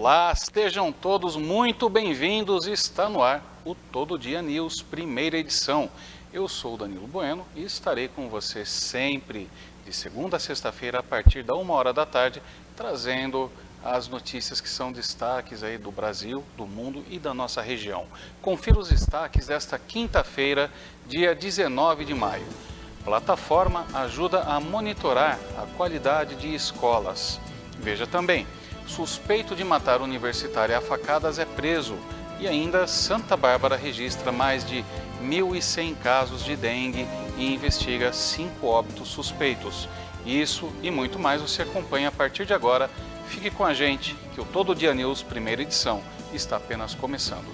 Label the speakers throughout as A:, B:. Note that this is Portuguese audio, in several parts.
A: Olá, sejam todos muito bem-vindos. Está no ar o Todo Dia News, primeira edição. Eu sou o Danilo Bueno e estarei com você sempre de segunda a sexta-feira a partir da 1h da tarde, trazendo as notícias que são destaques aí do Brasil, do mundo e da nossa região. Confira os destaques desta quinta-feira, dia 19 de maio. Plataforma ajuda a monitorar a qualidade de escolas. Veja também, suspeito de matar universitária a facadas é preso. E ainda, Santa Bárbara registra mais de 1.100 casos de dengue e investiga 5 óbitos suspeitos. Isso e muito mais você acompanha a partir de agora. Fique com a gente, que o Todo Dia News, primeira edição, está apenas começando.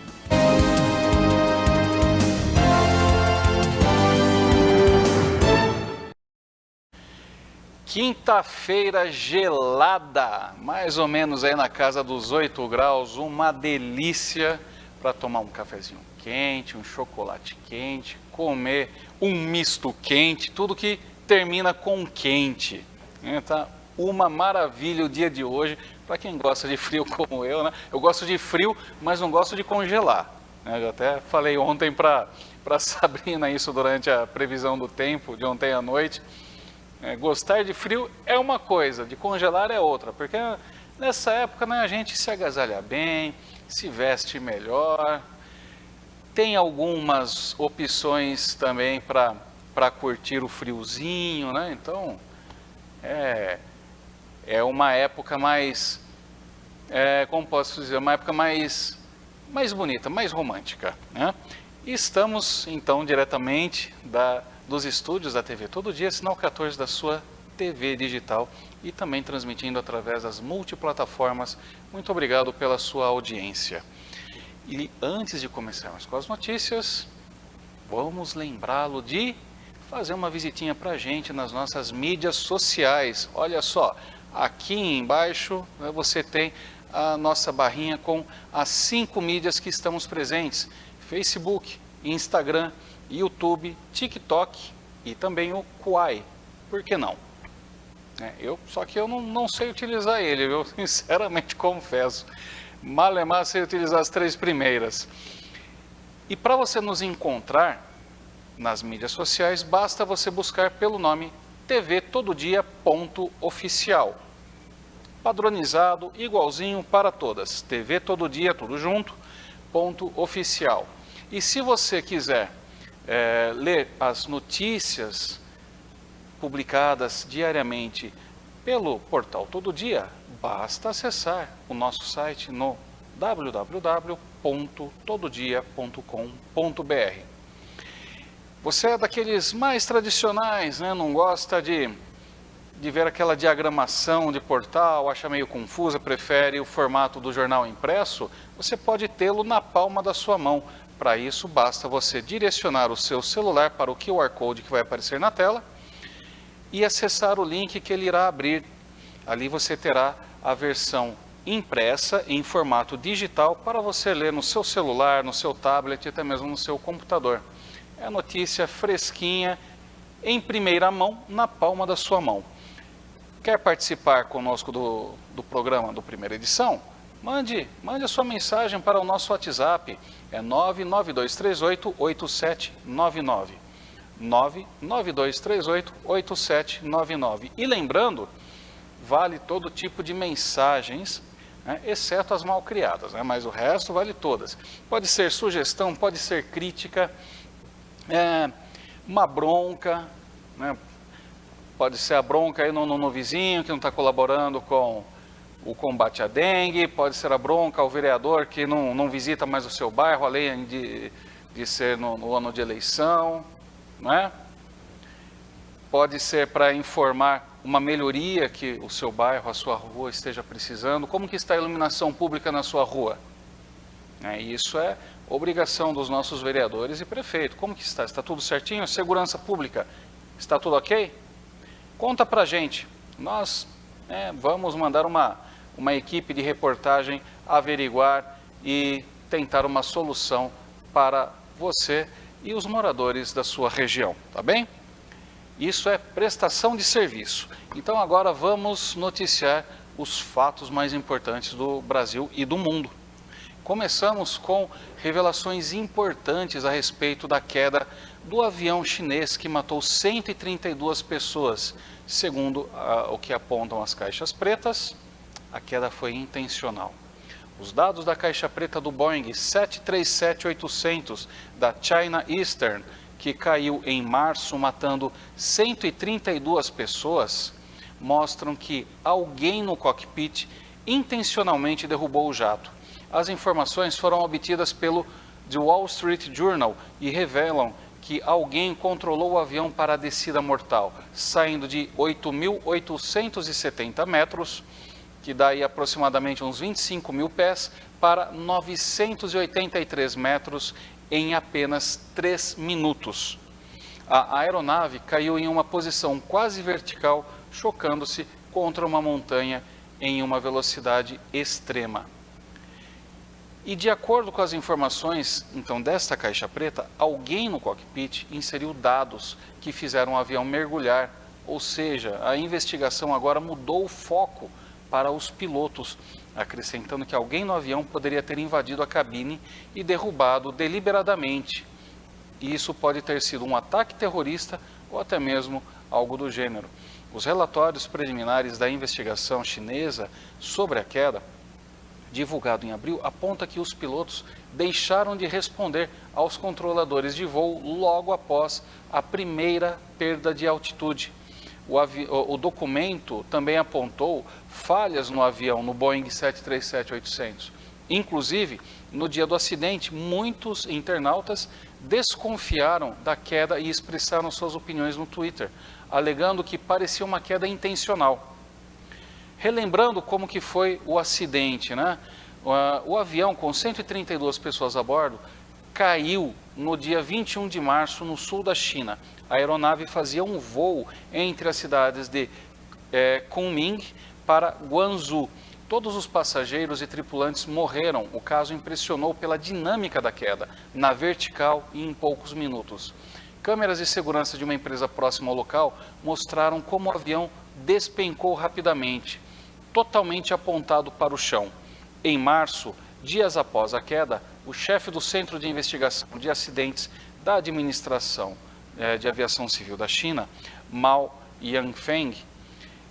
A: Quinta-feira gelada, mais ou menos aí na casa dos 8 graus, uma delícia para tomar um cafezinho quente, um chocolate quente, comer um misto quente, tudo que termina com quente. Tá uma maravilha o dia de hoje, para quem gosta de frio como eu, né? Eu gosto de frio, mas não gosto de congelar. Eu até falei ontem para Sabrina isso durante a previsão do tempo de ontem à noite. Gostar de frio é uma coisa, de congelar é outra, porque nessa época, né, a gente se agasalha bem, se veste melhor, tem algumas opções também para curtir o friozinho, né? Então é uma época mais, como posso dizer, uma época mais bonita, mais romântica, né? E estamos então diretamente dos estúdios da TV Todo Dia, sinal 14 da sua TV digital e também transmitindo através das multiplataformas. Muito obrigado pela sua audiência. E antes de começarmos com as notícias, vamos lembrá-lo de fazer uma visitinha para a gente nas nossas mídias sociais. Olha só, aqui embaixo, né, você tem a nossa barrinha com as 5 mídias que estamos presentes: Facebook, Instagram, YouTube, TikTok e também o Quai. Por que não? Só que eu não sei utilizar ele, eu sinceramente confesso. Malemar sei utilizar as 3 primeiras. E para você nos encontrar nas mídias sociais, basta você buscar pelo nome tvtododia.oficial. Padronizado, igualzinho para todas. TV Todo Dia, tudo junto, .oficial. E se você quiser ler as notícias publicadas diariamente pelo portal Todo Dia, basta acessar o nosso site no www.tododia.com.br. Você é daqueles mais tradicionais, né? Não gosta de ver aquela diagramação de portal, acha meio confusa, prefere o formato do jornal impresso? Você pode tê-lo na palma da sua mão. Para isso, basta você direcionar o seu celular para o QR Code que vai aparecer na tela e acessar o link que ele irá abrir. Ali você terá a versão impressa em formato digital para você ler no seu celular, no seu tablet e até mesmo no seu computador. É a notícia fresquinha, em primeira mão, na palma da sua mão. Quer participar conosco do programa do primeira edição? Mande a sua mensagem para o nosso WhatsApp, é 99238-8799, 99238-8799. E lembrando, vale todo tipo de mensagens, né, exceto as mal criadas, né, mas o resto vale todas. Pode ser sugestão, pode ser crítica, uma bronca, né, pode ser a bronca aí no vizinho que não está colaborando com o combate à dengue, pode ser a bronca ao vereador que não visita mais o seu bairro, além de ser no ano de eleição, não é? Pode ser para informar uma melhoria que o seu bairro, a sua rua esteja precisando. Como que está a iluminação pública na sua rua? Isso é obrigação dos nossos vereadores e prefeito. Como que está? Está tudo certinho? Segurança pública, está tudo ok? Conta para a gente. Nós vamos mandar uma equipe de reportagem averiguar e tentar uma solução para você e os moradores da sua região, tá bem? Isso é prestação de serviço. Então agora vamos noticiar os fatos mais importantes do Brasil e do mundo. Começamos com revelações importantes a respeito da queda do avião chinês que matou 132 pessoas. Segundo o que apontam as caixas pretas, a queda foi intencional. Os dados da caixa preta do Boeing 737-800 da China Eastern, que caiu em março matando 132 pessoas, mostram que alguém no cockpit intencionalmente derrubou o jato. As informações foram obtidas pelo The Wall Street Journal e revelam que alguém controlou o avião para a descida mortal, saindo de 8.870 metros, que dá aí aproximadamente uns 25 mil pés, para 983 metros em apenas 3 minutos. A aeronave caiu em uma posição quase vertical, chocando-se contra uma montanha em uma velocidade extrema. E de acordo com as informações, então, desta caixa preta, alguém no cockpit inseriu dados que fizeram o avião mergulhar, ou seja, a investigação agora mudou o foco para os pilotos, acrescentando que alguém no avião poderia ter invadido a cabine e derrubado deliberadamente. E isso pode ter sido um ataque terrorista ou até mesmo algo do gênero. Os relatórios preliminares da investigação chinesa sobre a queda, divulgado em abril, aponta que os pilotos deixaram de responder aos controladores de voo logo após a primeira perda de altitude. O documento também apontou falhas no avião, no Boeing 737-800. Inclusive, no dia do acidente, muitos internautas desconfiaram da queda e expressaram suas opiniões no Twitter, alegando que parecia uma queda intencional. Relembrando como que foi o acidente, né? O avião com 132 pessoas a bordo caiu no dia 21 de março no sul da China. A aeronave fazia um voo entre as cidades de Kunming para Guangzhou. Todos os passageiros e tripulantes morreram. O caso impressionou pela dinâmica da queda, na vertical e em poucos minutos. Câmeras de segurança de uma empresa próxima ao local mostraram como o avião despencou rapidamente, totalmente apontado para o chão. Em março, dias após a queda, o chefe do Centro de Investigação de Acidentes da Administração de Aviação Civil da China, Mao Yanfeng,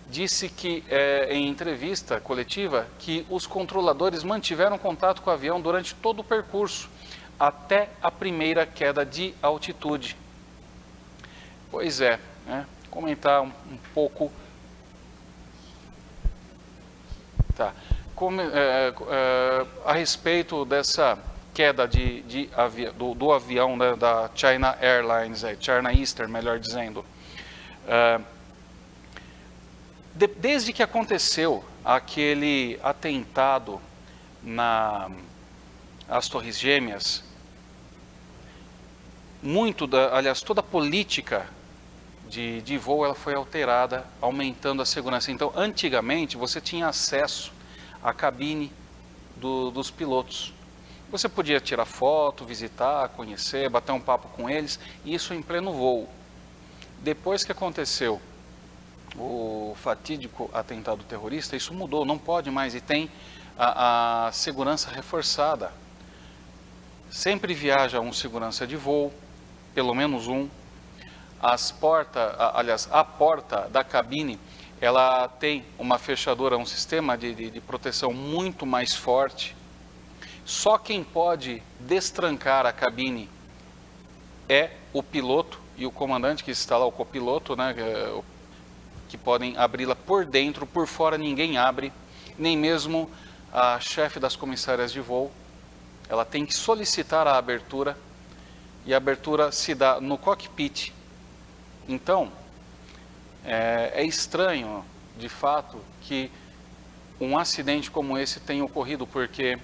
A: disse que, em entrevista coletiva, que os controladores mantiveram contato com o avião durante todo o percurso, até a primeira queda de altitude. Pois é, né? Comentar um pouco a respeito dessa queda do avião, né, da China Airlines, China Eastern, melhor dizendo. Desde que aconteceu aquele atentado às Torres Gêmeas, aliás, toda a política de voo ela foi alterada, aumentando a segurança. Então, antigamente, você tinha acesso à cabine dos pilotos. Você podia tirar foto, visitar, conhecer, bater um papo com eles, e isso em pleno voo. Depois que aconteceu o fatídico atentado terrorista, isso mudou, não pode mais, e tem a segurança reforçada. Sempre viaja um segurança de voo, pelo menos um. A porta da cabine, ela tem uma fechadura, um sistema de proteção muito mais forte. Só quem pode destrancar a cabine é o piloto e o comandante que está lá, o copiloto, né, que podem abri-la por dentro, por fora ninguém abre, nem mesmo a chefe das comissárias de voo. Ela tem que solicitar a abertura, e a abertura se dá no cockpit. Então, é estranho, de fato, que um acidente como esse tenha ocorrido, porque,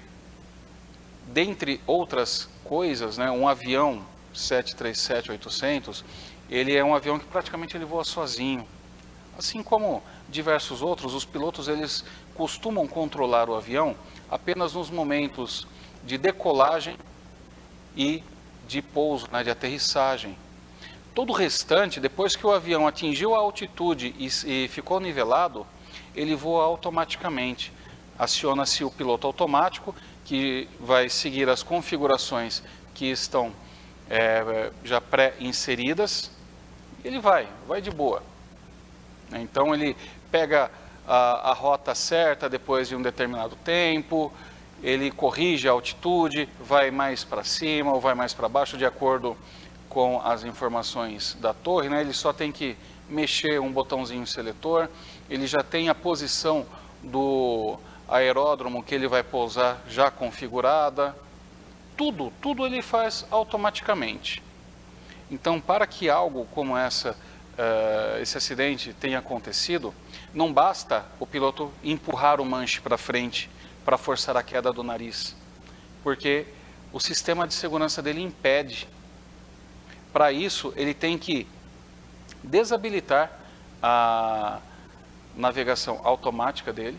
A: dentre outras coisas, né, um avião 737-800, ele é um avião que praticamente ele voa sozinho. Assim como diversos outros, os pilotos eles costumam controlar o avião apenas nos momentos de decolagem e de pouso, né, de aterrissagem. Todo o restante, depois que o avião atingiu a altitude e ficou nivelado, ele voa automaticamente. Aciona-se o piloto automático, que vai seguir as configurações que estão já pré-inseridas. Ele vai de boa. Então ele pega a rota certa depois de um determinado tempo, ele corrige a altitude, vai mais para cima ou vai mais para baixo de acordo com as informações da torre, né? Ele só tem que mexer um botãozinho seletor, ele já tem a posição do aeródromo que ele vai pousar já configurada, tudo ele faz automaticamente. Então, para que algo como esse acidente tenha acontecido, não basta o piloto empurrar o manche para frente para forçar a queda do nariz, porque o sistema de segurança dele impede. Para isso, ele tem que desabilitar a navegação automática dele,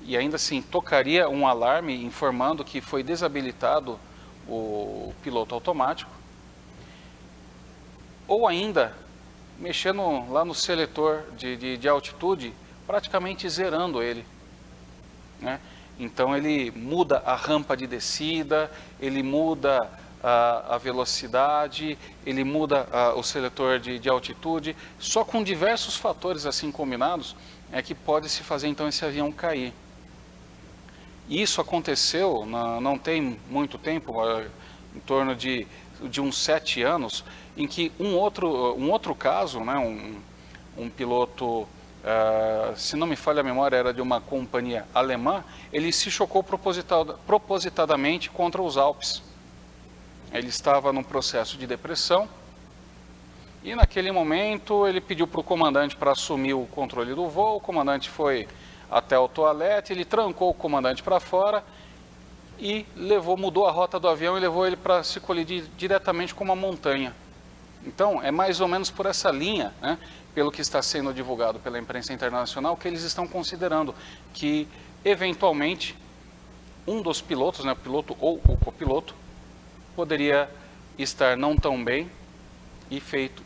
A: e ainda assim tocaria um alarme informando que foi desabilitado o piloto automático, ou ainda mexendo lá no seletor de altitude, praticamente zerando ele, né? Então ele muda a rampa de descida, ele muda a velocidade, ele muda o seletor de altitude, só com diversos fatores assim combinados é que pode se fazer então esse avião cair. Isso aconteceu, não tem muito tempo, em torno de uns 7 anos, em que um outro caso, né, um piloto, se não me falha a memória, era de uma companhia alemã, ele se chocou propositadamente contra os Alpes. Ele estava num processo de depressão e naquele momento ele pediu para o comandante para assumir o controle do voo. O comandante foi até o toalete, ele trancou o comandante para fora e mudou a rota do avião e levou ele para se colidir diretamente com uma montanha. Então, é mais ou menos por essa linha, né, pelo que está sendo divulgado pela imprensa internacional, que eles estão considerando que, eventualmente, um dos pilotos, né, o piloto ou o copiloto, poderia estar não tão bem e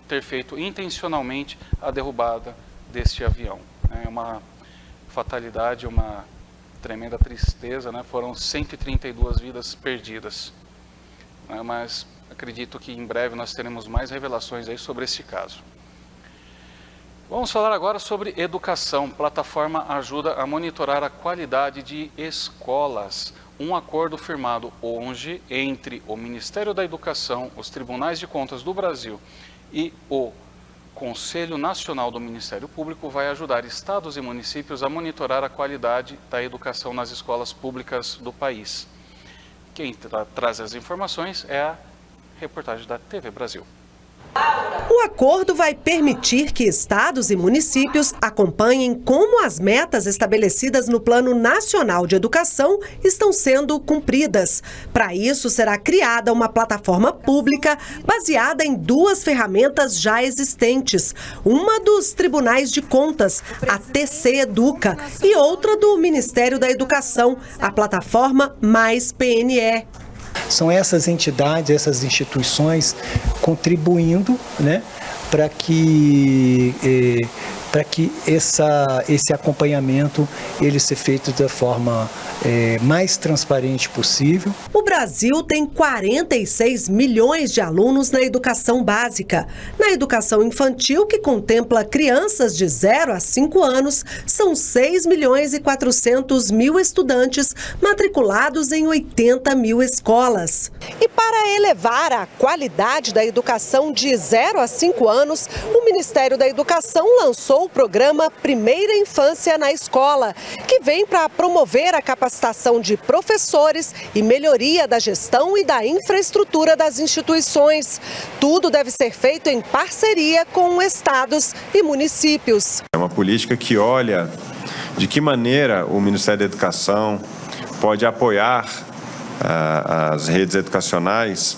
A: ter feito intencionalmente a derrubada deste avião. É uma fatalidade, uma tremenda tristeza, né? Foram 132 vidas perdidas, né? Mas acredito que em breve nós teremos mais revelações aí sobre esse caso. Vamos falar agora sobre educação. Plataforma ajuda a monitorar a qualidade de escolas. Um acordo firmado hoje entre o Ministério da Educação, os Tribunais de Contas do Brasil e o Conselho Nacional do Ministério Público vai ajudar estados e municípios a monitorar a qualidade da educação nas escolas públicas do país. Quem traz as informações é a reportagem da TV Brasil.
B: O acordo vai permitir que estados e municípios acompanhem como as metas estabelecidas no Plano Nacional de Educação estão sendo cumpridas. Para isso, será criada uma plataforma pública baseada em 2 ferramentas já existentes. Uma dos Tribunais de Contas, a TC Educa, e outra do Ministério da Educação, a plataforma Mais PNE.
C: São essas entidades, essas instituições contribuindo, né, para que esse acompanhamento ele seja feito da forma mais transparente possível.
B: O Brasil tem 46 milhões de alunos na educação básica. Na educação infantil, que contempla crianças de 0 a 5 anos, são 6 milhões e 400 mil estudantes matriculados em 80 mil escolas. E para elevar a qualidade da educação de 0 a 5 anos, o Ministério da Educação lançou o programa Primeira Infância na Escola, que vem para promover a capacitação de professores e melhoria da gestão e da infraestrutura das instituições. Tudo deve ser feito em parceria com estados e municípios.
D: É uma política que olha de que maneira o Ministério da Educação pode apoiar as redes educacionais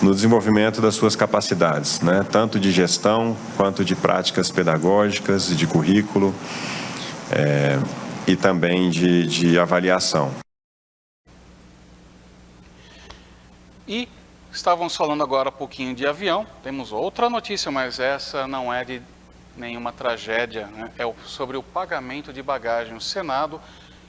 D: no desenvolvimento das suas capacidades, né? Tanto de gestão quanto de práticas pedagógicas, de currículo e também de avaliação.
A: E estávamos falando agora um pouquinho de avião, temos outra notícia, mas essa não é de nenhuma tragédia, né? É sobre o pagamento de bagagem. O Senado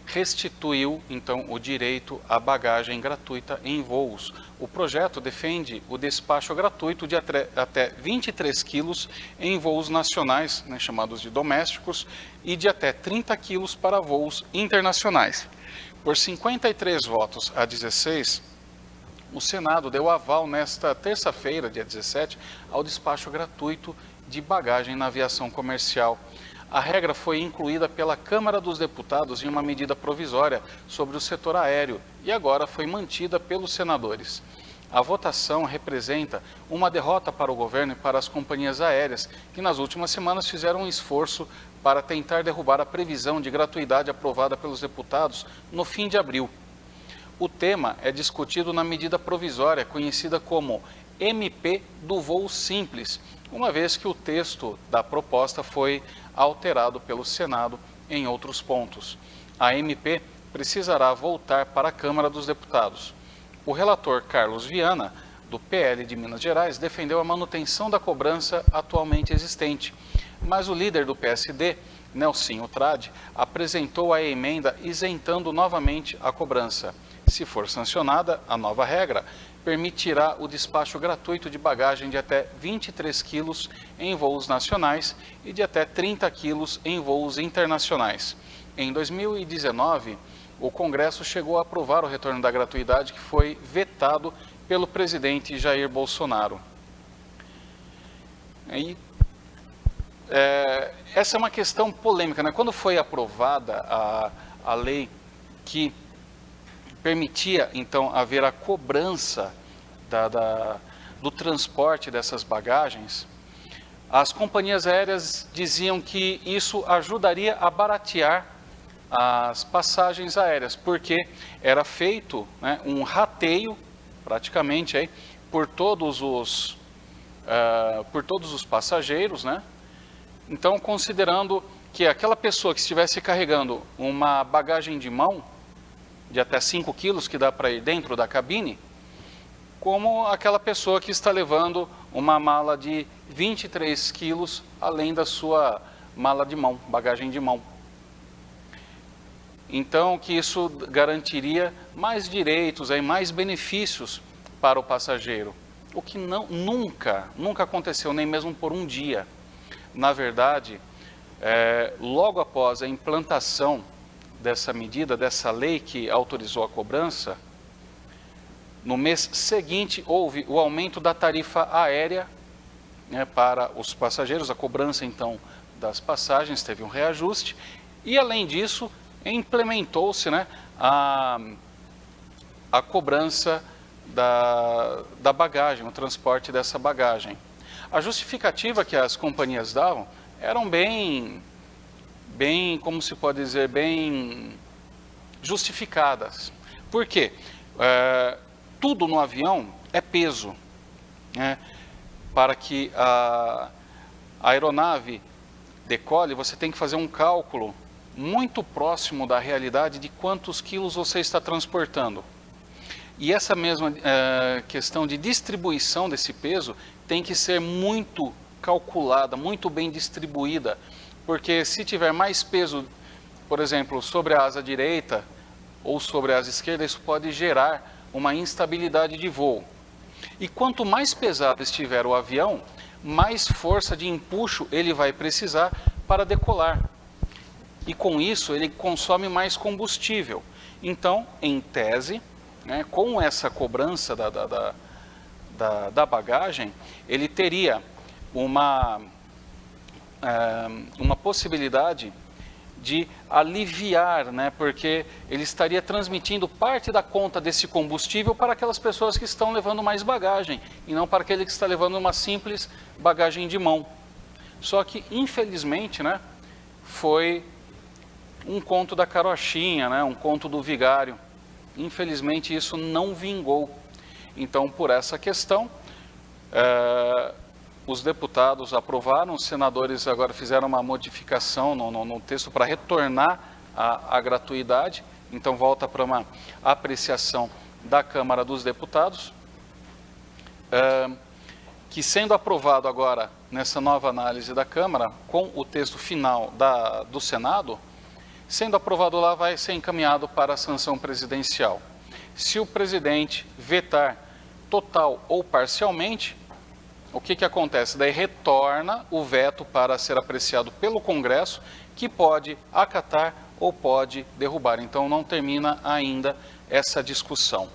A: restituiu, então, o direito à bagagem gratuita em voos. O projeto defende o despacho gratuito de até 23 quilos em voos nacionais, né, chamados de domésticos, e de até 30 quilos para voos internacionais. Por 53 votos a 16, o Senado deu aval nesta terça-feira, dia 17, ao despacho gratuito de bagagem na aviação comercial. A regra foi incluída pela Câmara dos Deputados em uma medida provisória sobre o setor aéreo e agora foi mantida pelos senadores. A votação representa uma derrota para o governo e para as companhias aéreas, que nas últimas semanas fizeram um esforço para tentar derrubar a previsão de gratuidade aprovada pelos deputados no fim de abril. O tema é discutido na medida provisória conhecida como MP do voo simples, uma vez que o texto da proposta foi alterado pelo Senado em outros pontos. A MP precisará voltar para a Câmara dos Deputados. O relator Carlos Viana, do PL de Minas Gerais, defendeu a manutenção da cobrança atualmente existente, mas o líder do PSD, Nelsinho Trade, apresentou a emenda isentando novamente a cobrança. Se for sancionada, a nova regra permitirá o despacho gratuito de bagagem de até 23 quilos em voos nacionais e de até 30 quilos em voos internacionais. Em 2019, o Congresso chegou a aprovar o retorno da gratuidade, que foi vetado pelo presidente Jair Bolsonaro. Essa é uma questão polêmica, né? Quando foi aprovada a lei que permitia, então, haver a cobrança do transporte dessas bagagens, as companhias aéreas diziam que isso ajudaria a baratear as passagens aéreas, porque era feito, né, um rateio, praticamente, aí, por todos os passageiros, né? Então, considerando que aquela pessoa que estivesse carregando uma bagagem de mão, de até 5 quilos, que dá para ir dentro da cabine, como aquela pessoa que está levando uma mala de 23 quilos, além da sua mala de mão, bagagem de mão. Então, que isso garantiria mais direitos, mais benefícios para o passageiro, o que nunca aconteceu, nem mesmo por um dia. Na verdade, logo após a implantação dessa medida, dessa lei que autorizou a cobrança, no mês seguinte houve o aumento da tarifa aérea, né, para os passageiros, a cobrança então das passagens teve um reajuste e, além disso, implementou-se, né, a cobrança da bagagem, o transporte dessa bagagem. A justificativa que as companhias davam eram bem, como se pode dizer, bem justificadas. Por quê? Tudo no avião é peso, né? Para que a aeronave decole, você tem que fazer um cálculo muito próximo da realidade de quantos quilos você está transportando. E essa mesma questão de distribuição desse peso tem que ser muito calculada, muito bem distribuída, porque se tiver mais peso, por exemplo, sobre a asa direita ou sobre a asa esquerda, isso pode gerar uma instabilidade de voo. E quanto mais pesado estiver o avião, mais força de empuxo ele vai precisar para decolar. E com isso ele consome mais combustível. Então, em tese, né, com essa cobrança da bagagem, ele teria uma possibilidade de aliviar, né, porque ele estaria transmitindo parte da conta desse combustível para aquelas pessoas que estão levando mais bagagem, e não para aquele que está levando uma simples bagagem de mão. Só que, infelizmente, né, foi um conto da carochinha, né, um conto do vigário. Infelizmente, isso não vingou. Então, por essa questão, os deputados aprovaram, os senadores agora fizeram uma modificação no texto para retornar a gratuidade, então volta para uma apreciação da Câmara dos Deputados. que, sendo aprovado agora nessa nova análise da Câmara, com o texto final do Senado, sendo aprovado lá, vai ser encaminhado para a sanção presidencial. Se o presidente vetar total ou parcialmente, o que acontece? Daí retorna o veto para ser apreciado pelo Congresso, que pode acatar ou pode derrubar. Então não termina ainda essa discussão,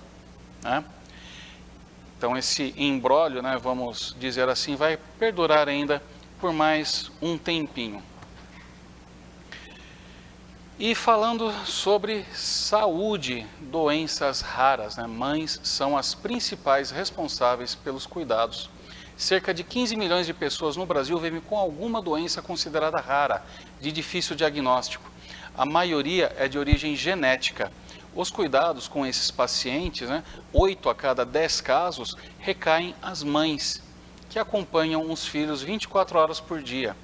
A: né? Então esse imbróglio, né, vamos dizer assim, vai perdurar ainda por mais um tempinho. E falando sobre saúde, doenças raras, né? Mães são as principais responsáveis pelos cuidados. Cerca de 15 milhões de pessoas no Brasil vivem com alguma doença considerada rara, de difícil diagnóstico. A maioria é de origem genética. Os cuidados com esses pacientes, né, 8 a cada 10 casos, recaem às mães, que acompanham os filhos 24 horas por dia.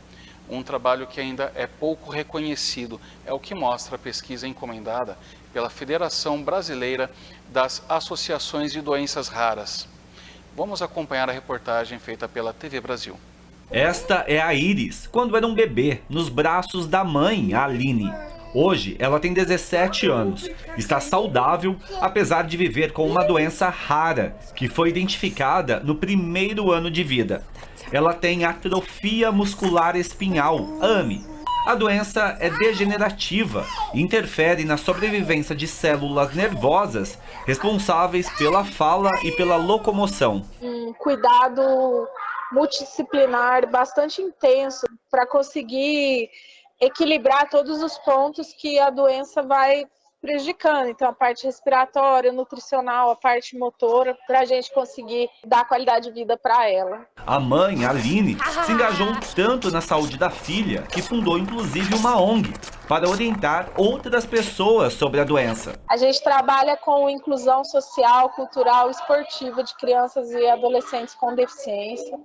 A: Um trabalho que ainda é pouco reconhecido, é o que mostra a pesquisa encomendada pela Federação Brasileira das Associações de Doenças Raras. Vamos acompanhar a reportagem feita pela TV Brasil.
E: Esta é a Iris, quando era um bebê, nos braços da mãe, a Aline. Hoje, ela tem 17 anos, está saudável, apesar de viver com uma doença rara, que foi identificada no primeiro ano de vida. Ela tem atrofia muscular espinhal, AME. A doença é degenerativa e interfere na sobrevivência de células nervosas responsáveis pela fala e pela locomoção.
F: Um cuidado multidisciplinar bastante intenso para conseguir equilibrar todos os pontos que a doença vai prejudicando. Então, a parte respiratória, nutricional, a parte motora, para a gente conseguir dar qualidade de vida para ela.
E: A mãe, Aline, se engajou tanto na saúde da filha que fundou inclusive uma ONG para orientar outras pessoas sobre a doença.
F: A gente trabalha com inclusão social, cultural e esportiva de crianças e adolescentes com deficiência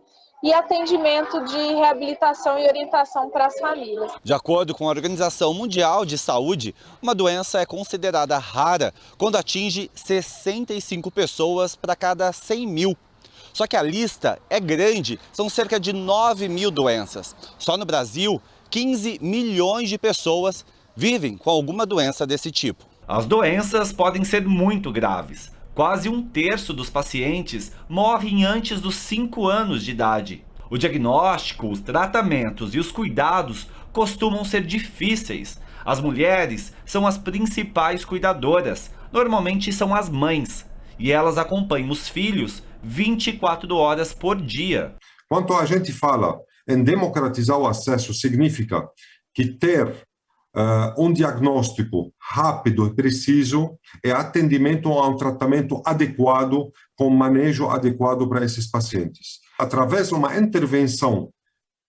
F: e atendimento de reabilitação e orientação para as famílias.
G: De acordo com a Organização Mundial de Saúde, uma doença é considerada rara quando atinge 65 pessoas para cada 100 mil. Só que a lista é grande, são cerca de 9 mil doenças. Só no Brasil, 15 milhões de pessoas vivem com alguma doença desse tipo.
E: As doenças podem ser muito graves. Quase 1/3 dos pacientes morrem antes dos 5 anos de idade. O diagnóstico, os tratamentos e os cuidados costumam ser difíceis. As mulheres são as principais cuidadoras, normalmente são as mães, e elas acompanham os filhos 24 horas por dia.
H: Quando a gente fala em democratizar o acesso, significa que ter um diagnóstico rápido e preciso e atendimento a um tratamento adequado, com manejo adequado para esses pacientes. Através de uma intervenção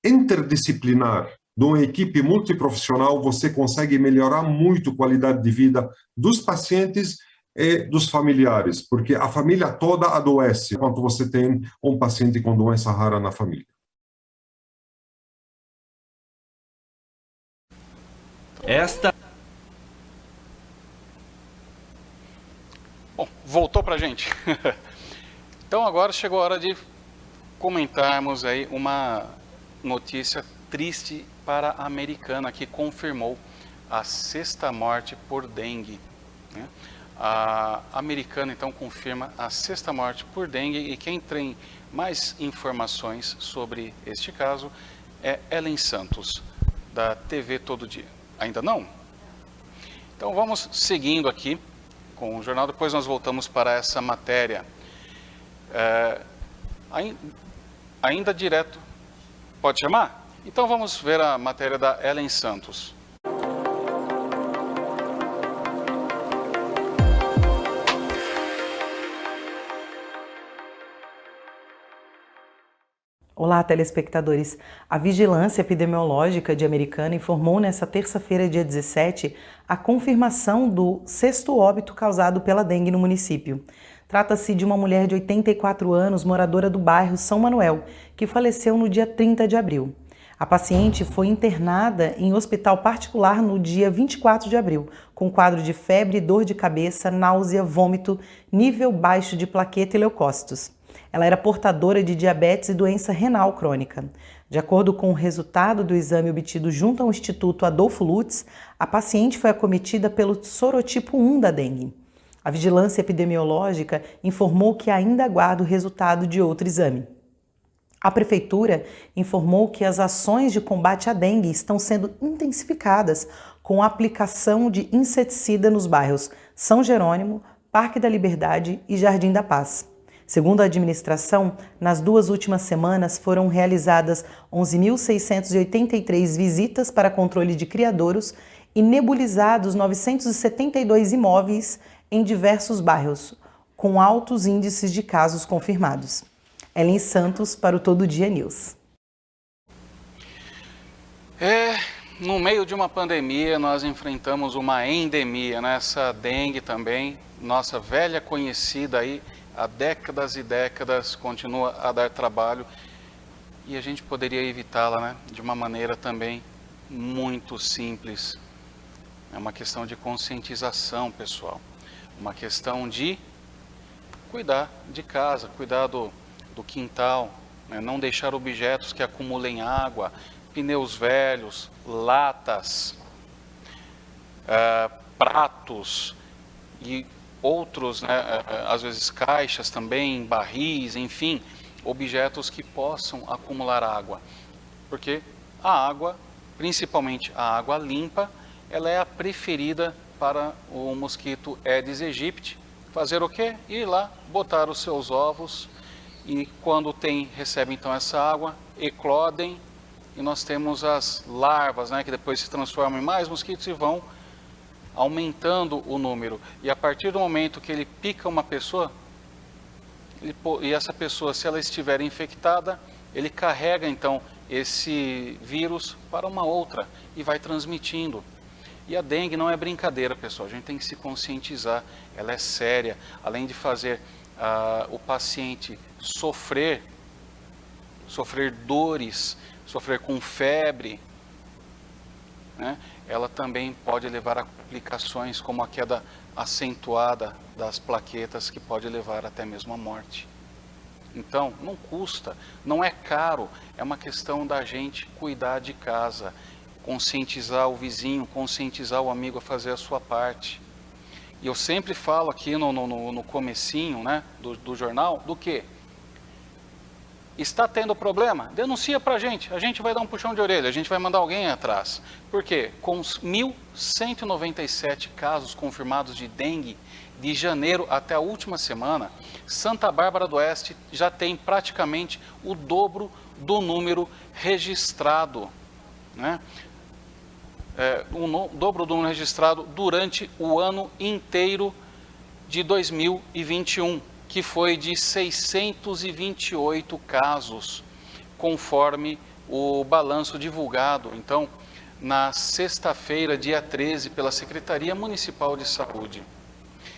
H: interdisciplinar de uma equipe multiprofissional, você consegue melhorar muito a qualidade de vida dos pacientes e dos familiares, porque a família toda adoece quando você tem um paciente com doença rara na família.
A: Bom, voltou pra gente. Então agora chegou a hora de comentarmos aí uma notícia triste para a Americana, que confirmou a 6ª morte por dengue, né? A Americana então confirma a 6ª morte por dengue, e quem tem mais informações sobre este caso é Ellen Santos, da TV Todo Dia. Ainda não? Então vamos seguindo aqui com o jornal, depois nós voltamos para essa matéria. Ainda direto, pode chamar? Então vamos ver a matéria da Ellen Santos.
I: Olá, telespectadores. A Vigilância Epidemiológica de Americana informou nesta terça-feira, dia 17, a confirmação do 6º óbito causado pela dengue no município. Trata-se de uma mulher de 84 anos, moradora do bairro São Manuel, que faleceu no dia 30 de abril. A paciente foi internada em hospital particular no dia 24 de abril, com quadro de febre, dor de cabeça, náusea, vômito, nível baixo de plaqueta e leucócitos. Ela era portadora de diabetes e doença renal crônica. De acordo com o resultado do exame obtido junto ao Instituto Adolfo Lutz, a paciente foi acometida pelo sorotipo 1 da dengue. A vigilância epidemiológica informou que ainda aguarda o resultado de outro exame. A Prefeitura informou que as ações de combate à dengue estão sendo intensificadas com a aplicação de inseticida nos bairros São Jerônimo, Parque da Liberdade e Jardim da Paz. Segundo a administração, nas 2 últimas semanas foram realizadas 11.683 visitas para controle de criadouros e nebulizados 972 imóveis em diversos bairros, com altos índices de casos confirmados. Ellen Santos para o Todo Dia News.
A: No meio de uma pandemia, nós enfrentamos uma endemia, né? Essa dengue também, nossa velha conhecida aí, há décadas e décadas, continua a dar trabalho e a gente poderia evitá-la, né? De uma maneira também muito simples. É uma questão de conscientização, pessoal. Uma questão de cuidar de casa, cuidar do quintal, né? Não deixar objetos que acumulem água, pneus velhos, latas, pratos e outros, né? Às vezes caixas também, barris, enfim, objetos que possam acumular água. Porque a água, principalmente a água limpa, ela é a preferida para o mosquito Aedes aegypti. Fazer o quê? Ir lá, botar os seus ovos e quando recebe então essa água, eclodem e nós temos as larvas, né, que depois se transformam em mais mosquitos e vão aumentando o número. E a partir do momento que ele pica uma pessoa, e essa pessoa, se ela estiver infectada, ele carrega então esse vírus para uma outra e vai transmitindo. E a dengue não é brincadeira, pessoal, a gente tem que se conscientizar, ela é séria. Além de fazer o paciente sofrer dores, sofrer com febre, né? Ela também pode levar a complicações como a queda acentuada das plaquetas, que pode levar até mesmo à morte. Então, não custa, não é caro, é uma questão da gente cuidar de casa, conscientizar o vizinho, conscientizar o amigo a fazer a sua parte. E eu sempre falo aqui no comecinho, né, do jornal, do que? Está tendo problema? Denuncia para a gente vai dar um puxão de orelha, a gente vai mandar alguém atrás. Por quê? Com os 1.197 casos confirmados de dengue de janeiro até a última semana, Santa Bárbara do Oeste já tem praticamente o dobro do número registrado, né? O dobro do número registrado durante o ano inteiro de 2021, que foi de 628 casos, conforme o balanço divulgado, então, na sexta-feira, dia 13, pela Secretaria Municipal de Saúde.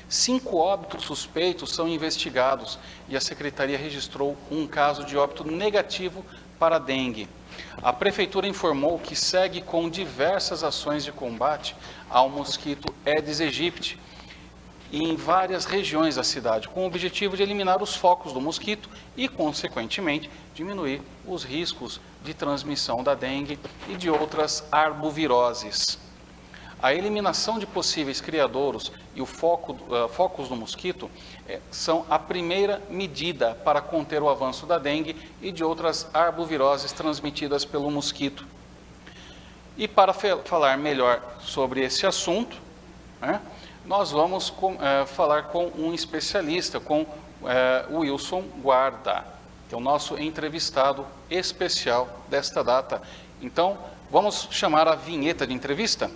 A: 5 óbitos suspeitos são investigados e a Secretaria registrou um caso de óbito negativo para a dengue. A Prefeitura informou que segue com diversas ações de combate ao mosquito Aedes aegypti em várias regiões da cidade, com o objetivo de eliminar os focos do mosquito e, consequentemente, diminuir os riscos de transmissão da dengue e de outras arboviroses. A eliminação de possíveis criadouros e o focos do mosquito são a primeira medida para conter o avanço da dengue e de outras arboviroses transmitidas pelo mosquito. E para falar melhor sobre esse assunto, né, nós vamos falar com um especialista, com o Wilson Guarda, que é o nosso entrevistado especial desta data. Então, vamos chamar a vinheta de entrevista?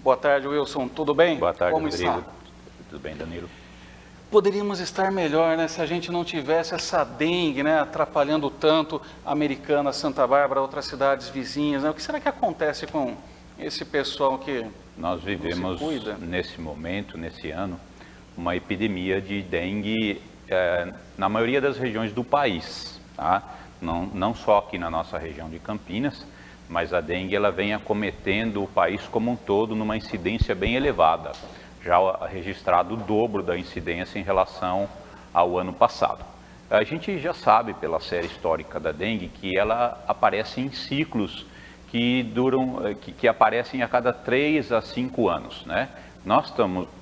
A: Boa tarde, Wilson. Tudo bem?
J: Boa tarde,
A: Como
J: Rodrigo.
A: está?
J: Tudo bem, Danilo?
A: Poderíamos estar melhor, né, se a gente não tivesse essa dengue, né, atrapalhando tanto a Americana, Santa Bárbara, outras cidades vizinhas, né? O que será que acontece com esse pessoal que
J: Nós vivemos,
A: não se cuida?
J: nesse momento, nesse ano, uma epidemia de dengue na maioria das regiões do país, tá? Não só aqui na nossa região de Campinas, mas a dengue ela vem acometendo o país como um todo numa incidência bem elevada, já registrado o dobro da incidência em relação ao ano passado. A gente já sabe pela série histórica da dengue que ela aparece em ciclos que aparecem a cada 3 a 5 anos, né? Nós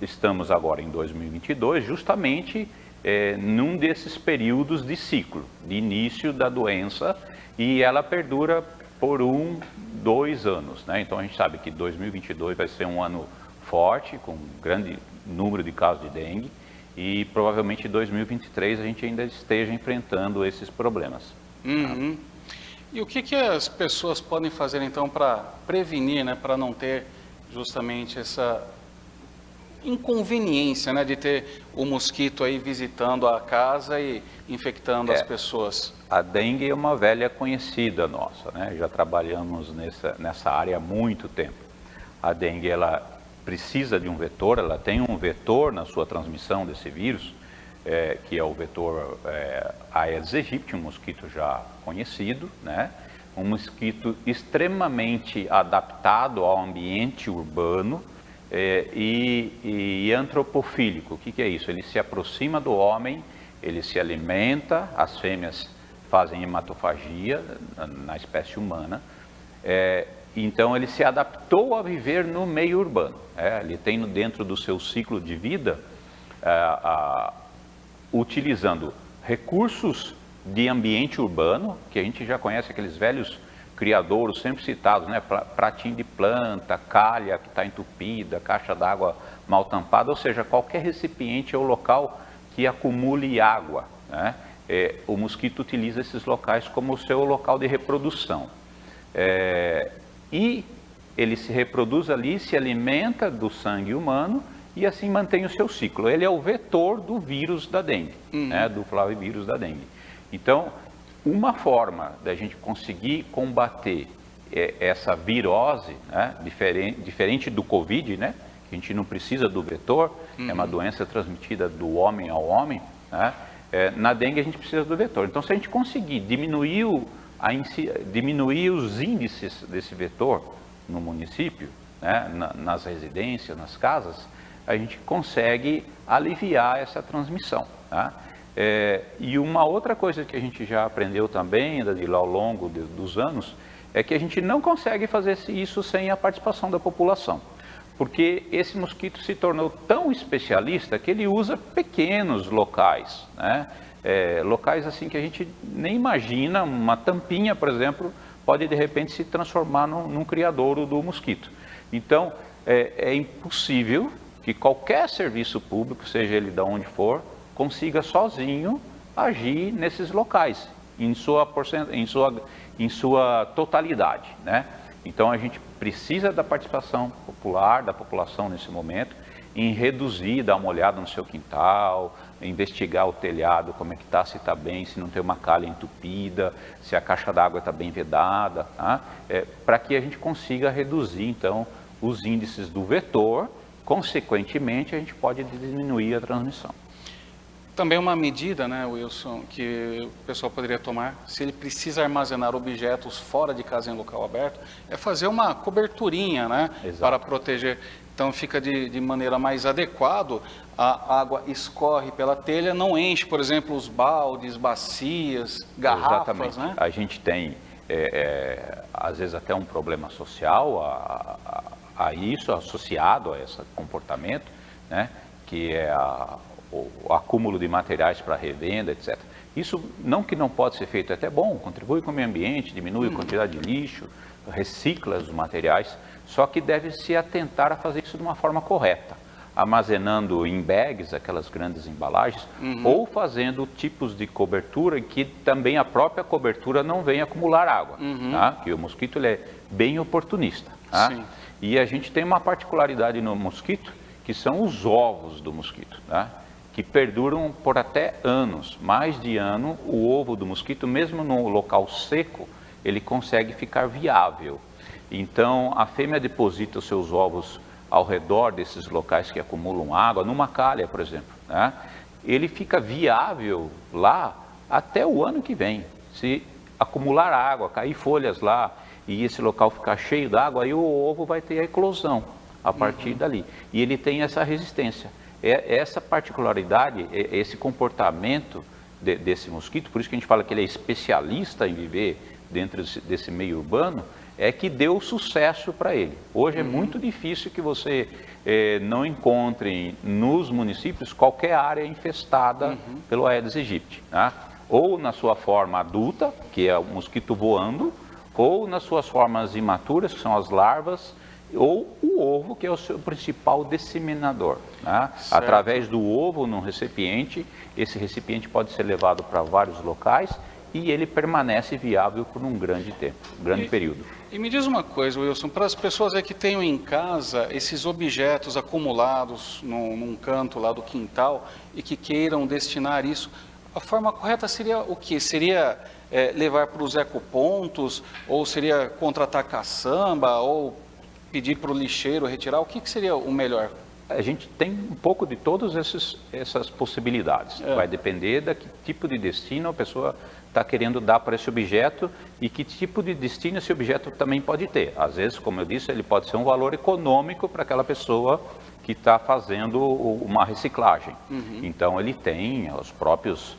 J: estamos agora em 2022 justamente num desses períodos de ciclo, de início da doença, e ela perdura por 1, 2 anos, né? Então a gente sabe que 2022 vai ser um ano forte, com um grande número de casos de dengue, e provavelmente em 2023 a gente ainda esteja enfrentando esses problemas.
A: Uhum. E o que as pessoas podem fazer então para prevenir, né, para não ter justamente essa inconveniência, né, de ter o mosquito aí visitando a casa e infectando as pessoas?
J: A dengue é uma velha conhecida nossa, né? Já trabalhamos nessa área há muito tempo. A dengue ela precisa de um vetor, ela tem um vetor na sua transmissão desse vírus, que é o vetor Aedes aegypti, um mosquito já conhecido, né? Um mosquito extremamente adaptado ao ambiente urbano e antropofílico. O que é isso? Ele se aproxima do homem, ele se alimenta, as fêmeas fazem hematofagia na espécie humana, então ele se adaptou a viver no meio urbano. Ele tem dentro do seu ciclo de vida, utilizando recursos de ambiente urbano, que a gente já conhece, aqueles velhos criadouros sempre citados, né? Pratinho de planta, calha que está entupida, caixa d'água mal tampada, ou seja, qualquer recipiente ou local que acumule água, né? O mosquito utiliza esses locais como o seu local de reprodução. E ele se reproduz ali, se alimenta do sangue humano e assim mantém o seu ciclo. Ele é o vetor do vírus da dengue, né? Do flavivírus da dengue. Então, uma forma da gente conseguir combater essa virose, né? diferente do Covid, né? Que a gente não precisa do vetor, é uma doença transmitida do homem ao homem, né? Na dengue a gente precisa do vetor. Então, se a gente conseguir diminuir os índices desse vetor no município, né? Nas residências, nas casas, a gente consegue aliviar essa transmissão, tá? E uma outra coisa que a gente já aprendeu também, ao longo dos anos, é que a gente não consegue fazer isso sem a participação da população. Porque esse mosquito se tornou tão especialista que ele usa pequenos locais, né? Locais assim que a gente nem imagina. Uma tampinha, por exemplo, pode de repente se transformar num criadouro do mosquito. Então, é impossível que qualquer serviço público, seja ele de onde for, consiga sozinho agir nesses locais, em sua totalidade, né? Então a gente precisa da participação popular, da população nesse momento, em reduzir, dar uma olhada no seu quintal, investigar o telhado, como é que está, se está bem, se não tem uma calha entupida, se a caixa d'água está bem vedada, tá? Para que a gente consiga reduzir então os índices do vetor, consequentemente a gente pode diminuir a transmissão.
A: Também uma medida, né, Wilson, que o pessoal poderia tomar, se ele precisa armazenar objetos fora de casa em local aberto, é fazer uma coberturinha, né, para proteger. Então fica de maneira mais adequada, a água escorre pela telha, não enche, por exemplo, os baldes, bacias, garrafas. Exatamente. Né?
J: A gente tem, às vezes, até um problema social a isso, associado a esse comportamento, né, que é o acúmulo de materiais para revenda, etc. Isso não que não pode ser feito, é até bom, contribui com o meio ambiente, diminui a quantidade de lixo, recicla os materiais, só que deve-se atentar a fazer isso de uma forma correta, armazenando em bags, aquelas grandes embalagens, ou fazendo tipos de cobertura que também a própria cobertura não venha acumular água, tá? Que o mosquito ele é bem oportunista, tá?
A: Sim.
J: E a gente tem uma particularidade no mosquito, que são os ovos do mosquito, tá? Que perduram por até anos, mais de ano. O ovo do mosquito, mesmo no local seco, ele consegue ficar viável. Então, a fêmea deposita os seus ovos ao redor desses locais que acumulam água, numa calha, por exemplo, né? ele fica viável lá até o ano que vem. Se acumular água, cair folhas lá e esse local ficar cheio d'água, aí o ovo vai ter a eclosão a partir dali. E ele tem essa resistência. Essa particularidade, esse comportamento desse mosquito, por isso que a gente fala que ele é especialista em viver dentro desse meio urbano, é que deu sucesso para ele. Hoje é muito difícil que você não encontre nos municípios qualquer área infestada pelo Aedes aegypti, né? Ou na sua forma adulta, que é o mosquito voando, ou nas suas formas imaturas, que são as larvas, ou o ovo, que é o seu principal disseminador, né? Através do ovo num recipiente, esse recipiente pode ser levado para vários locais e ele permanece viável por um grande tempo, um grande período.
A: E me diz uma coisa, Wilson, para as pessoas aí que tenham em casa esses objetos acumulados num canto lá do quintal e que queiram destinar isso, a forma correta seria o quê? Seria levar para os ecopontos, ou seria contratar caçamba, ou pedir para o lixeiro retirar? O que seria o melhor?
J: A gente tem um pouco de todas essas possibilidades. Vai depender de que tipo de destino a pessoa está querendo dar para esse objeto e que tipo de destino esse objeto também pode ter. Às vezes, como eu disse, ele pode ser um valor econômico para aquela pessoa que está fazendo uma reciclagem. Então, ele tem os próprios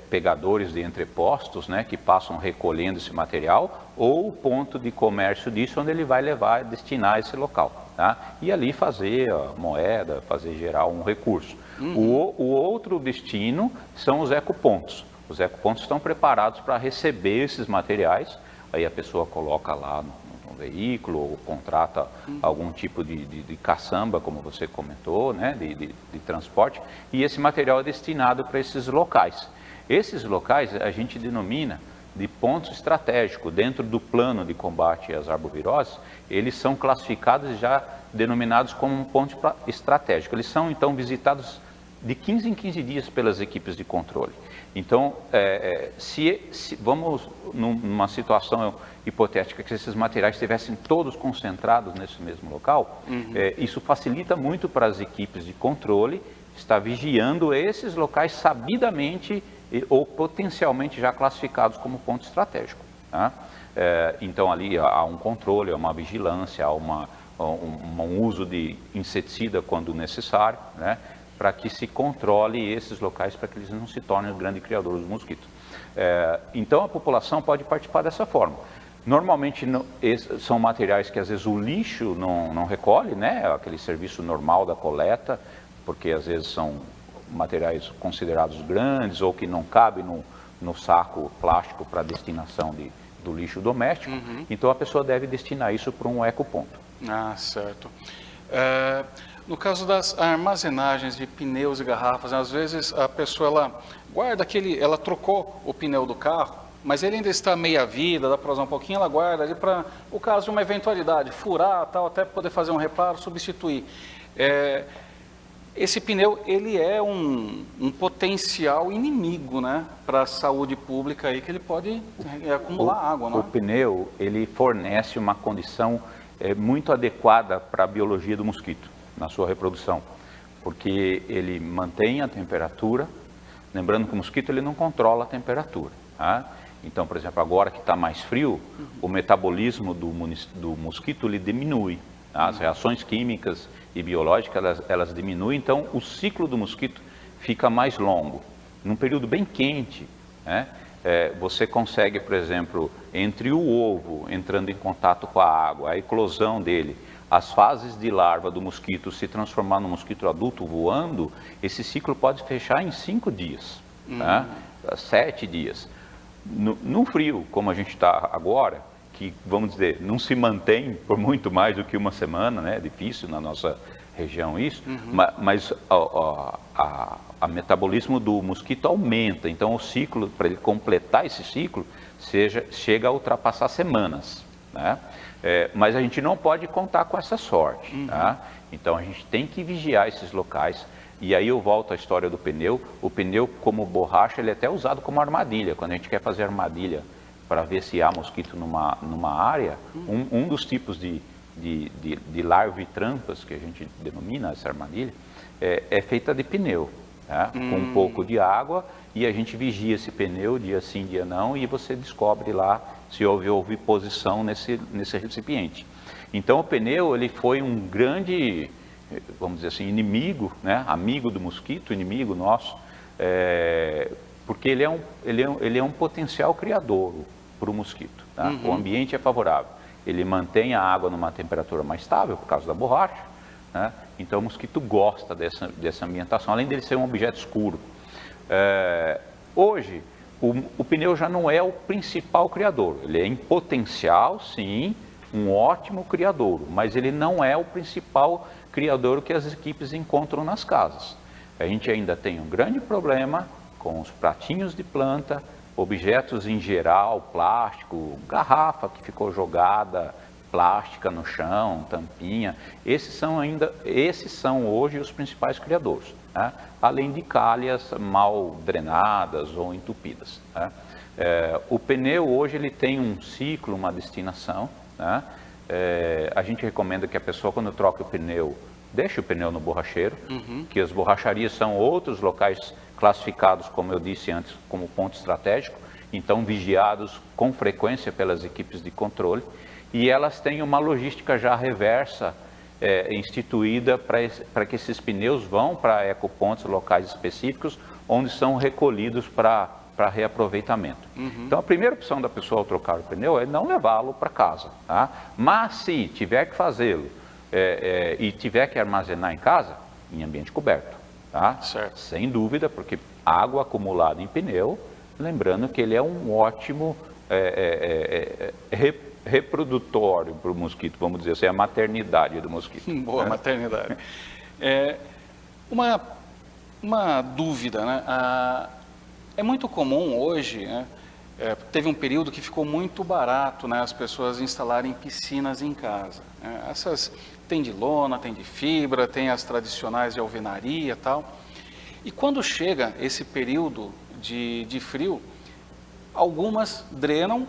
J: pegadores de entrepostos, né, que passam recolhendo esse material, ou o ponto de comércio disso, onde ele vai levar, destinar esse local, tá? E ali fazer a moeda, gerar um recurso. O outro destino são os ecopontos. Os ecopontos estão preparados para receber esses materiais, aí a pessoa coloca lá no veículo, ou contrata algum tipo de caçamba, como você comentou, né, de transporte, e esse material é destinado para esses locais. Esses locais a gente denomina de pontos estratégicos. Dentro do plano de combate às arboviroses, eles são classificados e já denominados como um ponto estratégico. Eles são, então, visitados de 15 em 15 dias pelas equipes de controle. Então, se vamos numa situação hipotética que esses materiais estivessem todos concentrados nesse mesmo local, isso facilita muito para as equipes de controle estar vigiando esses locais sabidamente ou potencialmente já classificados como ponto estratégico, tá? Então, ali há um controle, há uma vigilância, há um uso de inseticida quando necessário, né, para que se controle esses locais, para que eles não se tornem os grandes criadores dos mosquitos. Então, a população pode participar dessa forma. Normalmente, são materiais que, às vezes, o lixo não recolhe, né? Aquele serviço normal da coleta, porque, às vezes, são materiais considerados grandes ou que não cabem no saco plástico para destinação do lixo doméstico. Então, a pessoa deve destinar isso para um ecoponto.
A: Ah, certo. No caso das armazenagens de pneus e garrafas, às vezes a pessoa ela guarda ela trocou o pneu do carro, mas ele ainda está meia vida, dá para usar um pouquinho, ela guarda ali para o caso de uma eventualidade, furar, tal, até poder fazer um reparo, substituir. Esse pneu, ele é um potencial inimigo, né, para a saúde pública aí, que ele pode acumular água, não é?
J: O pneu, ele fornece uma condição muito adequada para a biologia do mosquito na sua reprodução, porque ele mantém a temperatura, lembrando que o mosquito ele não controla a temperatura, tá? Então, por exemplo, agora que está mais frio, o metabolismo do mosquito ele diminui, tá? As reações químicas e biológicas elas diminuem, então o ciclo do mosquito fica mais longo. Num período bem quente, né, você consegue, por exemplo, entre o ovo entrando em contato com a água, a eclosão dele, as fases de larva do mosquito se transformar no mosquito adulto voando, esse ciclo pode fechar em 5 dias, tá? 7 dias. No frio, como a gente está agora, que, vamos dizer, não se mantém por muito mais do que uma semana, né? É difícil na nossa região isso, mas o metabolismo do mosquito aumenta, então o ciclo, para ele completar esse ciclo, chega a ultrapassar semanas, né? Mas a gente não pode contar com essa sorte, tá? Então a gente tem que vigiar esses locais. E aí eu volto à história do pneu. O pneu, como borracha, ele é até usado como armadilha. Quando a gente quer fazer armadilha para ver se há mosquito numa área, um dos tipos de larva e trampas, que a gente denomina essa armadilha, é feita de pneu. né? Com um pouco de água, e a gente vigia esse pneu dia sim, dia não, e você descobre lá se houve oviposição nesse recipiente. Então o pneu ele foi um grande, vamos dizer assim, inimigo, né? Amigo do mosquito, inimigo nosso, porque ele é um potencial criador para o mosquito. Tá? O ambiente é favorável, ele mantém a água numa temperatura mais estável por causa da borracha, né? Então o mosquito gosta dessa ambientação, além dele ser um objeto escuro. Hoje, o pneu já não é o principal criador, ele é em potencial, sim, um ótimo criador, mas ele não é o principal criador que as equipes encontram nas casas. A gente ainda tem um grande problema com os pratinhos de planta, objetos em geral, plástico, garrafa que ficou jogada, plástica no chão, tampinha. Esses são hoje os principais criadores, né? Além de calhas mal drenadas ou entupidas, né? O pneu hoje ele tem um ciclo, uma destinação, né? A gente recomenda que a pessoa, quando troca o pneu, deixe o pneu no borracheiro, que as borracharias são outros locais classificados, como eu disse antes, como ponto estratégico, então vigiados com frequência pelas equipes de controle, e elas têm uma logística já reversa instituída para que esses pneus vão para ecopontos locais específicos, onde são recolhidos para reaproveitamento. Então a primeira opção da pessoa ao trocar o pneu é não levá-lo para casa, tá? Mas se tiver que fazê-lo e tiver que armazenar em casa, em ambiente coberto, tá?
A: Certo.
J: Sem dúvida, porque água acumulada em pneu, lembrando que ele é um ótimo reprodutório para o mosquito, vamos dizer assim, a maternidade do mosquito.
A: Boa,
J: né?
A: Maternidade. Uma dúvida, né? É muito comum hoje, né? Teve um período que ficou muito barato, né, as pessoas instalarem piscinas em casa, né? Essas tem de lona, tem de fibra, tem as tradicionais de alvenaria e tal. E quando chega esse período de frio, algumas drenam,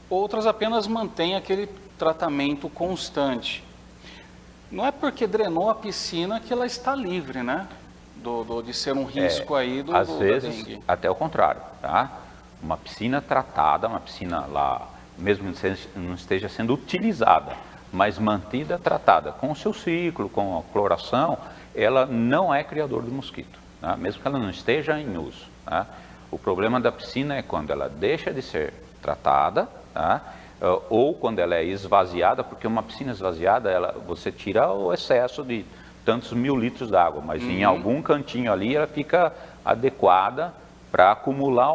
A: outras apenas mantêm aquele tratamento constante. Não é porque drenou a piscina que ela está livre, né? De ser um risco aí
J: às
A: da
J: vezes,
A: dengue.
J: até o contrário, tá? Uma piscina tratada, uma piscina lá, mesmo que não esteja sendo utilizada, mas mantida tratada com o seu ciclo, com a cloração, ela não é criador do mosquito, tá? Mesmo que ela não esteja em uso, tá? O problema da piscina é quando ela deixa de ser tratada, tá? Ou quando ela é esvaziada, porque uma piscina esvaziada, você tira o excesso de tantos 1000 litros d'água, mas em algum cantinho ali ela fica adequada para acumular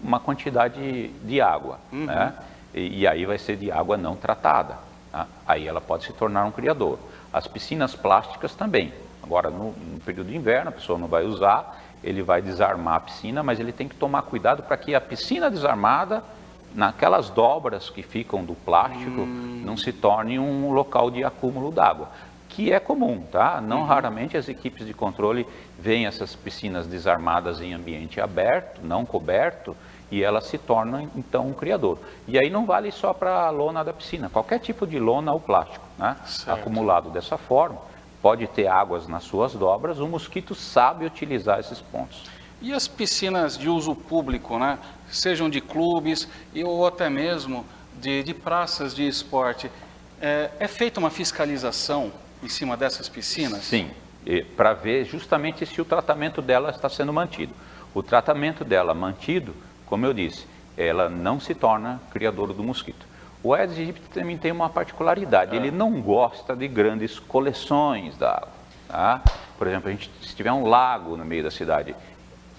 J: uma quantidade de água, né? E aí vai ser de água não tratada, tá? Aí ela pode se tornar um criador. As piscinas plásticas também. Agora, no período de inverno, a pessoa não vai usar, ele vai desarmar a piscina, mas ele tem que tomar cuidado para que a piscina desarmada, naquelas dobras que ficam do plástico, não se torne um local de acúmulo d'água, que é comum, tá? Não raramente as equipes de controle veem essas piscinas desarmadas em ambiente aberto, não coberto, e elas se tornam então um criador. E aí não vale só para a lona da piscina, qualquer tipo de lona ou plástico, né? Acumulado dessa forma, pode ter águas nas suas dobras, o mosquito sabe utilizar esses pontos.
A: E as piscinas de uso público, né? Sejam de clubes ou até mesmo de praças de esporte, é feita uma fiscalização em cima dessas piscinas?
J: Sim, para ver justamente se o tratamento dela está sendo mantido. O tratamento dela mantido, como eu disse, ela não se torna criador do mosquito. O Aedes aegypti também tem uma particularidade, ele não gosta de grandes coleções d'água, tá? Por exemplo, se tiver um lago no meio da cidade,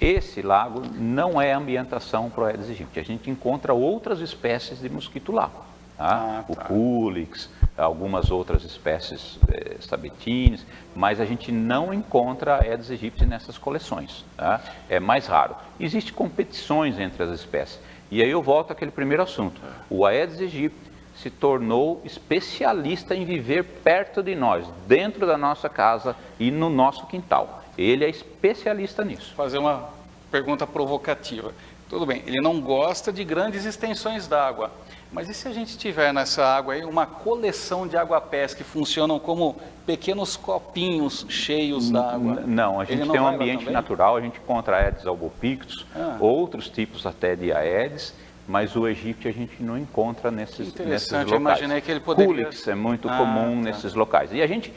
J: esse lago não é ambientação para o Aedes aegypti. A gente encontra outras espécies de mosquito lá, tá? O Culex, algumas outras espécies sabetines, mas a gente não encontra Aedes aegypti nessas coleções, tá? É mais raro. Existem competições entre as espécies. E aí eu volto àquele primeiro assunto. O Aedes aegypti se tornou especialista em viver perto de nós, dentro da nossa casa e no nosso quintal. Ele é especialista nisso.
A: Fazer uma pergunta provocativa. Tudo bem, ele não gosta de grandes extensões d'água. Mas e se a gente tiver nessa água aí uma coleção de aguapés que funcionam como pequenos copinhos cheios d'água?
J: Não, a gente tem um ambiente natural, a gente encontra Aedes albopictus, outros tipos até de Aedes, mas o egípcio a gente não encontra nesses locais.
A: Eu imaginei que ele poderia...
J: Culex é muito comum nesses locais. E a gente,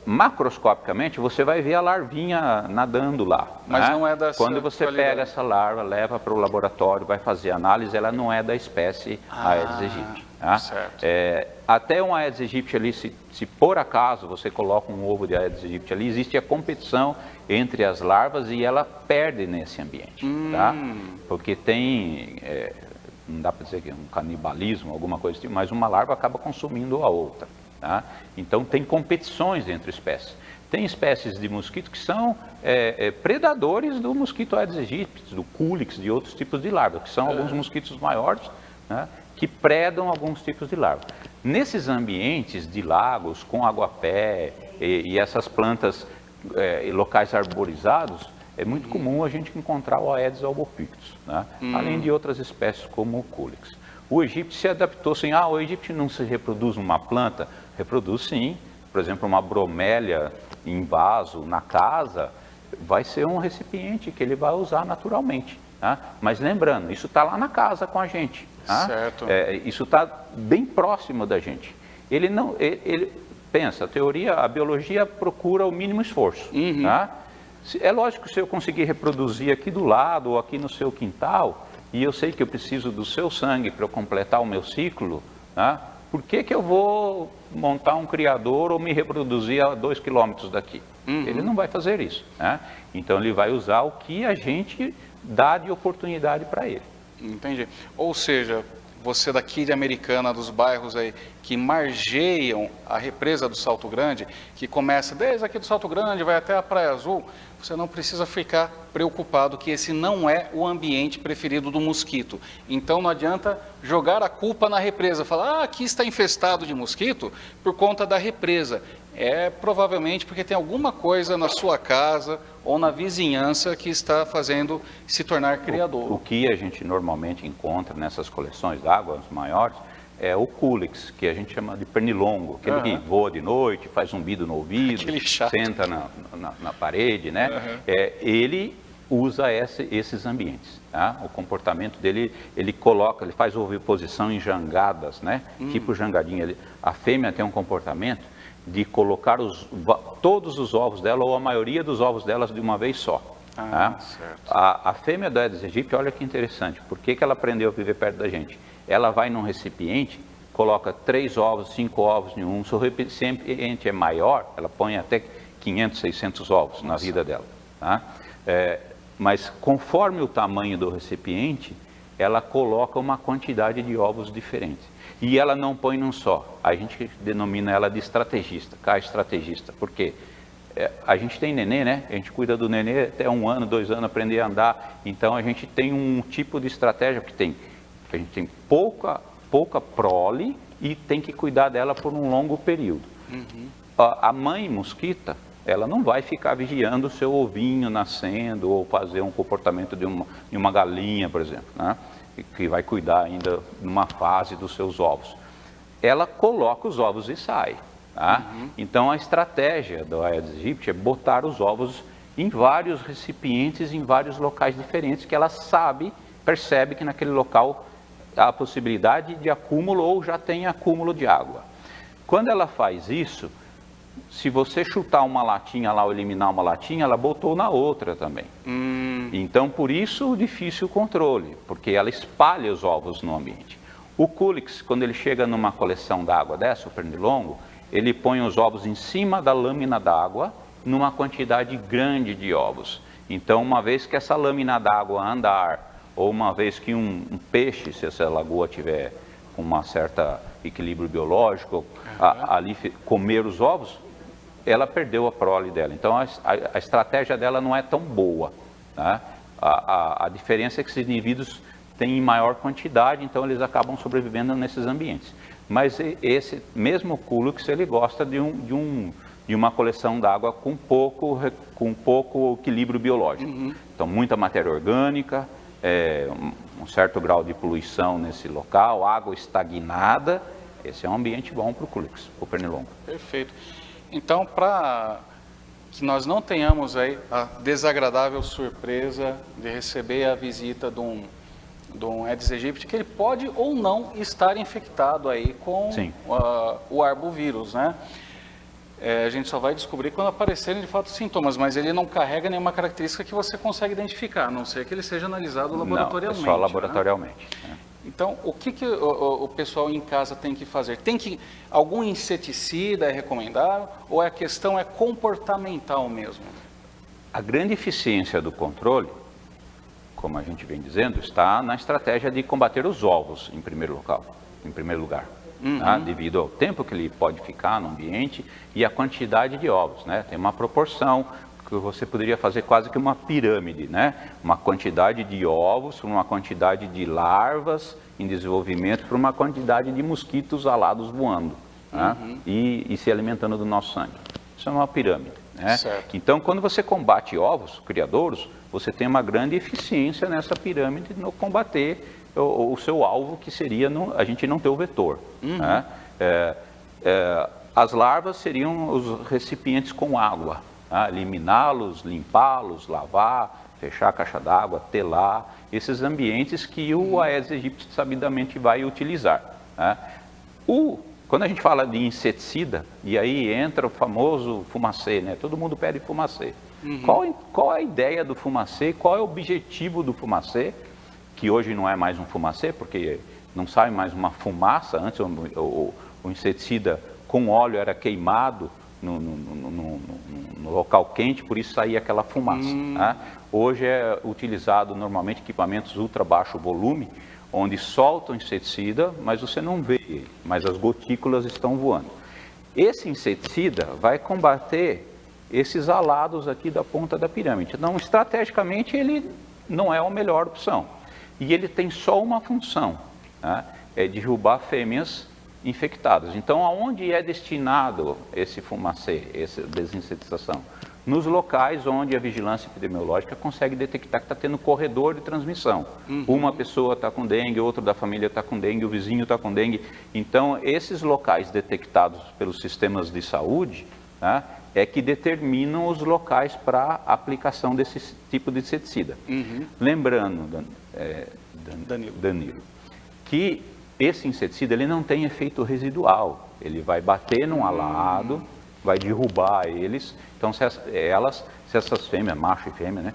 J: macroscopicamente, você vai ver a larvinha nadando lá.
A: Mas não é da
J: Quando você pega essa larva, leva para o laboratório, vai fazer análise, ela não é da espécie Aedes aegypti. Tá?
A: Certo.
J: Até um Aedes aegypti ali, se por acaso você coloca um ovo de Aedes aegypti ali, existe a competição entre as larvas e ela perde nesse ambiente, tá? Porque tem, não dá para dizer que é um canibalismo, alguma coisa assim, mas uma larva acaba consumindo a outra, tá? Então tem competições entre espécies. Tem espécies de mosquito que são predadores do mosquito Aedes aegypti, do Culex, de outros tipos de larvas, que são alguns mosquitos maiores, né, que predam alguns tipos de larvas. Nesses ambientes de lagos, com aguapé e essas plantas locais arborizados, é muito comum a gente encontrar o Aedes albopictus, né? Além de outras espécies como o Culex. O egípcio se adaptou assim, o egípcio não se reproduz numa planta? Reproduz sim, por exemplo, uma bromélia em vaso na casa, vai ser um recipiente que ele vai usar naturalmente, tá? Mas lembrando, isso está lá na casa com a gente, tá?
A: Certo.
J: Isso está bem próximo da gente. Ele pensa, a biologia procura o mínimo esforço, tá? É lógico que se eu conseguir reproduzir aqui do lado ou aqui no seu quintal, e eu sei que eu preciso do seu sangue para eu completar o meu ciclo, tá? Por que eu vou montar um criador ou me reproduzir a 2 quilômetros daqui? Ele não vai fazer isso, né? Então ele vai usar o que a gente dá de oportunidade para ele.
A: Entendi. Ou seja, você daqui de Americana, dos bairros aí que margeiam a represa do Salto Grande, que começa desde aqui do Salto Grande, vai até a Praia Azul, você não precisa ficar preocupado que esse não é o ambiente preferido do mosquito. Então não adianta jogar a culpa na represa, falar, aqui está infestado de mosquito por conta da represa. É provavelmente porque tem alguma coisa na sua casa ou na vizinhança que está fazendo se tornar criador.
J: O que a gente normalmente encontra nessas coleções d'água, os maiores, é o Culex, que a gente chama de pernilongo, aquele que voa de noite, faz zumbido no ouvido, senta na parede, né? Ele usa esses ambientes, tá? O comportamento dele, ele faz oviposição em jangadas, né? Tipo jangadinha. A fêmea tem um comportamento de colocar todos os ovos dela, ou a maioria dos ovos delas de uma vez só. Tá?
A: Certo.
J: A fêmea do Aedes aegypti, olha que interessante, por que ela aprendeu a viver perto da gente? Ela vai num recipiente, coloca 3 ovos, 5 ovos em um, se o recipiente é maior, ela põe até 500, 600 ovos na vida dela. Tá? Mas conforme o tamanho do recipiente, ela coloca uma quantidade de ovos diferentes. E ela não põe num só. A gente denomina ela de estrategista, estrategista. Por quê? A gente tem nenê, né? A gente cuida do nenê até 1 ano, 2 anos, aprender a andar. Então a gente tem um tipo de estratégia que a gente tem pouca prole e tem que cuidar dela por um longo período. A mãe mosquita, ela não vai ficar vigiando o seu ovinho nascendo ou fazer um comportamento de uma galinha, por exemplo, né? Que vai cuidar ainda numa fase dos seus ovos. Ela coloca os ovos e sai. Tá? Então a estratégia do Aedes aegypti é botar os ovos em vários recipientes, em vários locais diferentes, que ela percebe que naquele local há a possibilidade de acúmulo ou já tem acúmulo de água. Quando ela faz isso, se você chutar uma latinha lá ou eliminar uma latinha, ela botou na outra também. Então, por isso, o difícil controle, porque ela espalha os ovos no ambiente. O Culex, quando ele chega numa coleção d'água dessa, o pernilongo, ele põe os ovos em cima da lâmina d'água, numa quantidade grande de ovos. Então, uma vez que essa lâmina d'água andar, ou uma vez que um peixe, se essa lagoa tiver com um certo equilíbrio biológico, ali comer os ovos, ela perdeu a prole dela. Então a estratégia dela não é tão boa, tá? A diferença é que esses indivíduos têm em maior quantidade, então eles acabam sobrevivendo nesses ambientes. Mas esse mesmo Culex, ele gosta de uma coleção d'água com pouco equilíbrio biológico. Então muita matéria orgânica, um certo grau de poluição nesse local, água estagnada, esse é um ambiente bom para o Culex, para o pernilongo.
A: Perfeito. Então, para que nós não tenhamos aí a desagradável surpresa de receber a visita de um Aedes aegypti, que ele pode ou não estar infectado aí com o arbovírus, né? A gente só vai descobrir quando aparecerem de fato sintomas, mas ele não carrega nenhuma característica que você consegue identificar, a não ser que ele seja analisado laboratorialmente.
J: Não, é só laboratorialmente.
A: Né? Então, o que o pessoal em casa tem que fazer? Algum inseticida é recomendável ou a questão é comportamental mesmo?
J: A grande eficiência do controle, como a gente vem dizendo, está na estratégia de combater os ovos em primeiro lugar. Tá? Devido ao tempo que ele pode ficar no ambiente e a quantidade de ovos, né? Tem uma proporção que você poderia fazer quase que uma pirâmide, né? Uma quantidade de ovos, uma quantidade de larvas em desenvolvimento para uma quantidade de mosquitos alados voando, né? E se alimentando do nosso sangue. Isso é uma pirâmide, né?
A: Certo.
J: Então, quando você combate ovos, criadouros, você tem uma grande eficiência nessa pirâmide no combater o seu alvo, que seria a gente não ter o vetor. Né? As larvas seriam os recipientes com água, né? Eliminá-los, limpá-los, lavar, fechar a caixa d'água, telar, esses ambientes que o Aedes aegypti sabidamente vai utilizar. Né? Quando a gente fala de inseticida, e aí entra o famoso fumacê, né? Todo mundo pede fumacê. Qual é a ideia do fumacê? Qual é o objetivo do fumacê? Que hoje não é mais um fumacê, porque não sai mais uma fumaça. Antes o inseticida com óleo era queimado no local quente, por isso saía aquela fumaça. Né? Hoje é utilizado normalmente equipamentos ultra baixo volume, onde solta o inseticida, mas você não vê ele, mas as gotículas estão voando. Esse inseticida vai combater esses alados aqui da ponta da pirâmide. Então, estrategicamente, ele não é a melhor opção. E ele tem só uma função, né? É derrubar fêmeas infectadas. Então, aonde é destinado esse fumacê, essa desinsetização? Nos locais onde a vigilância epidemiológica consegue detectar que está tendo corredor de transmissão. Uma pessoa está com dengue, outro da família está com dengue, o vizinho está com dengue. Então, esses locais detectados pelos sistemas de saúde, né, é que determinam os locais para a aplicação desse tipo de inseticida. Lembrando, Danilo, que esse inseticida ele não tem efeito residual. Ele vai bater num alado, vai derrubar eles. Então, se essas fêmeas, macho e fêmea, né,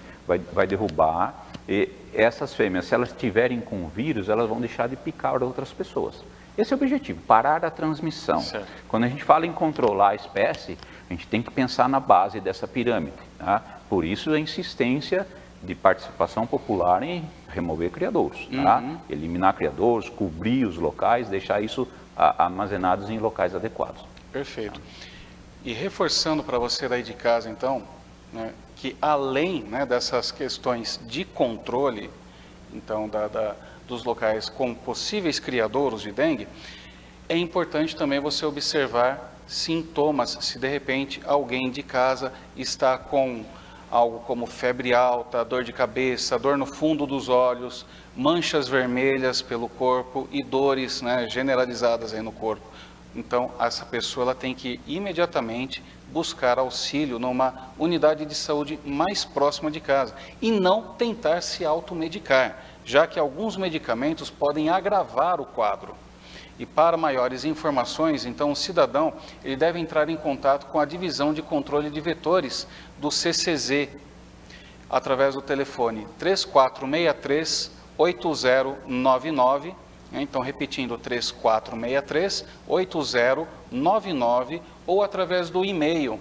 J: vai derrubar. E essas fêmeas, se elas estiverem com vírus, elas vão deixar de picar outras pessoas. Esse é o objetivo, parar a transmissão. Certo. Quando a gente fala em controlar a espécie, a gente tem que pensar na base dessa pirâmide. Tá? Por isso a insistência de participação popular em remover criadouros. Tá? Eliminar criadouros, cobrir os locais, deixar isso armazenados em locais adequados.
A: Perfeito. E reforçando para você daí de casa, então, né, que além, né, dessas questões de controle, então, dos locais com possíveis criadouros de dengue, é importante também você observar sintomas, se de repente alguém de casa está com algo como febre alta, dor de cabeça, dor no fundo dos olhos, manchas vermelhas pelo corpo e dores, né, generalizadas aí no corpo. Então, essa pessoa ela tem que imediatamente buscar auxílio numa unidade de saúde mais próxima de casa e não tentar se automedicar, já que alguns medicamentos podem agravar o quadro. E para maiores informações, então, o cidadão ele deve entrar em contato com a Divisão de Controle de Vetores do CCZ, através do telefone 3463-8099, então repetindo 3463-8099, ou através do e-mail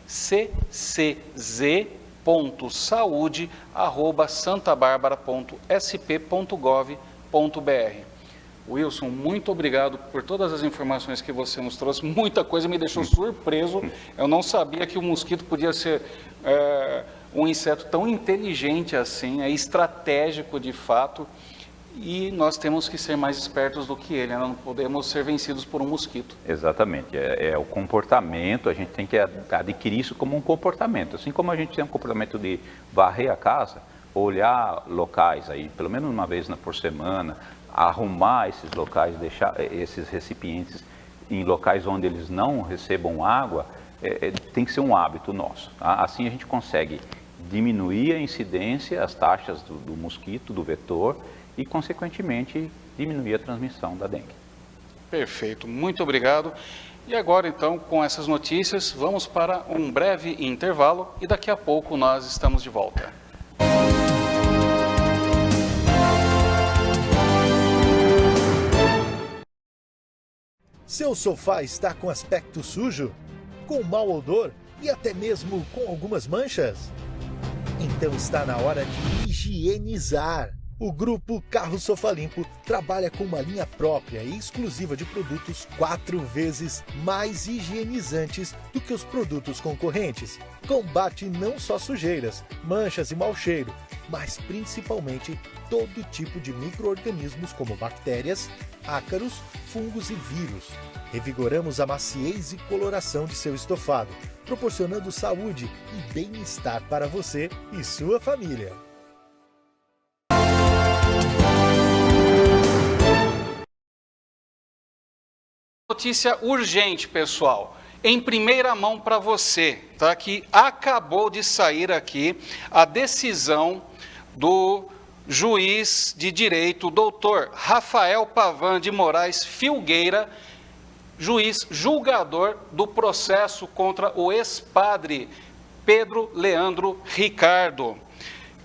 A: ccz.saude@santabarbara.sp.gov.br. Wilson, muito obrigado por todas as informações que você nos trouxe. Muita coisa me deixou surpreso. Eu não sabia que o mosquito podia ser um inseto tão inteligente assim, estratégico de fato. E nós temos que ser mais espertos do que ele, né? Não podemos ser vencidos por um mosquito.
J: Exatamente, é o comportamento, a gente tem que adquirir isso como um comportamento. Assim como a gente tem um comportamento de varrer a casa, olhar locais aí, pelo menos uma vez por semana, arrumar esses locais, deixar esses recipientes em locais onde eles não recebam água, tem que ser um hábito nosso. Tá? Assim a gente consegue diminuir a incidência, as taxas do mosquito, do vetor e, consequentemente, diminuir a transmissão da dengue.
A: Perfeito, muito obrigado. E agora, então, com essas notícias, vamos para um breve intervalo e daqui a pouco nós estamos de volta.
K: Seu sofá está com aspecto sujo, com mau odor e até mesmo com algumas manchas? Então está na hora de higienizar. O grupo Carro Sofá Limpo trabalha com uma linha própria e exclusiva de produtos 4 vezes mais higienizantes do que os produtos concorrentes. Combate não só sujeiras, manchas e mau cheiro, mas principalmente todo tipo de micro-organismos como bactérias, ácaros, fungos e vírus. Revigoramos a maciez e coloração de seu estofado, proporcionando saúde e bem-estar para você e sua família.
A: Notícia urgente, pessoal, em primeira mão para você, tá? Que acabou de sair aqui a decisão do juiz de direito, doutor Rafael Pavan de Moraes Filgueira, juiz julgador do processo contra o ex-padre Pedro Leandro Ricardo,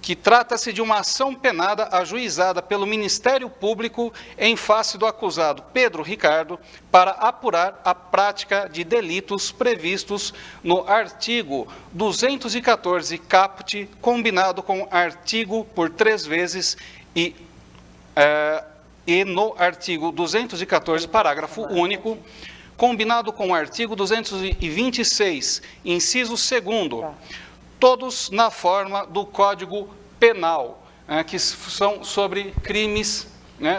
A: que trata-se de uma ação penada ajuizada pelo Ministério Público em face do acusado Pedro Ricardo para apurar a prática de delitos previstos no artigo 214 caput, combinado com artigo por 3 vezes e no artigo 214, parágrafo único, combinado com o artigo 226, inciso 2º, todos na forma do Código Penal, que são sobre crimes,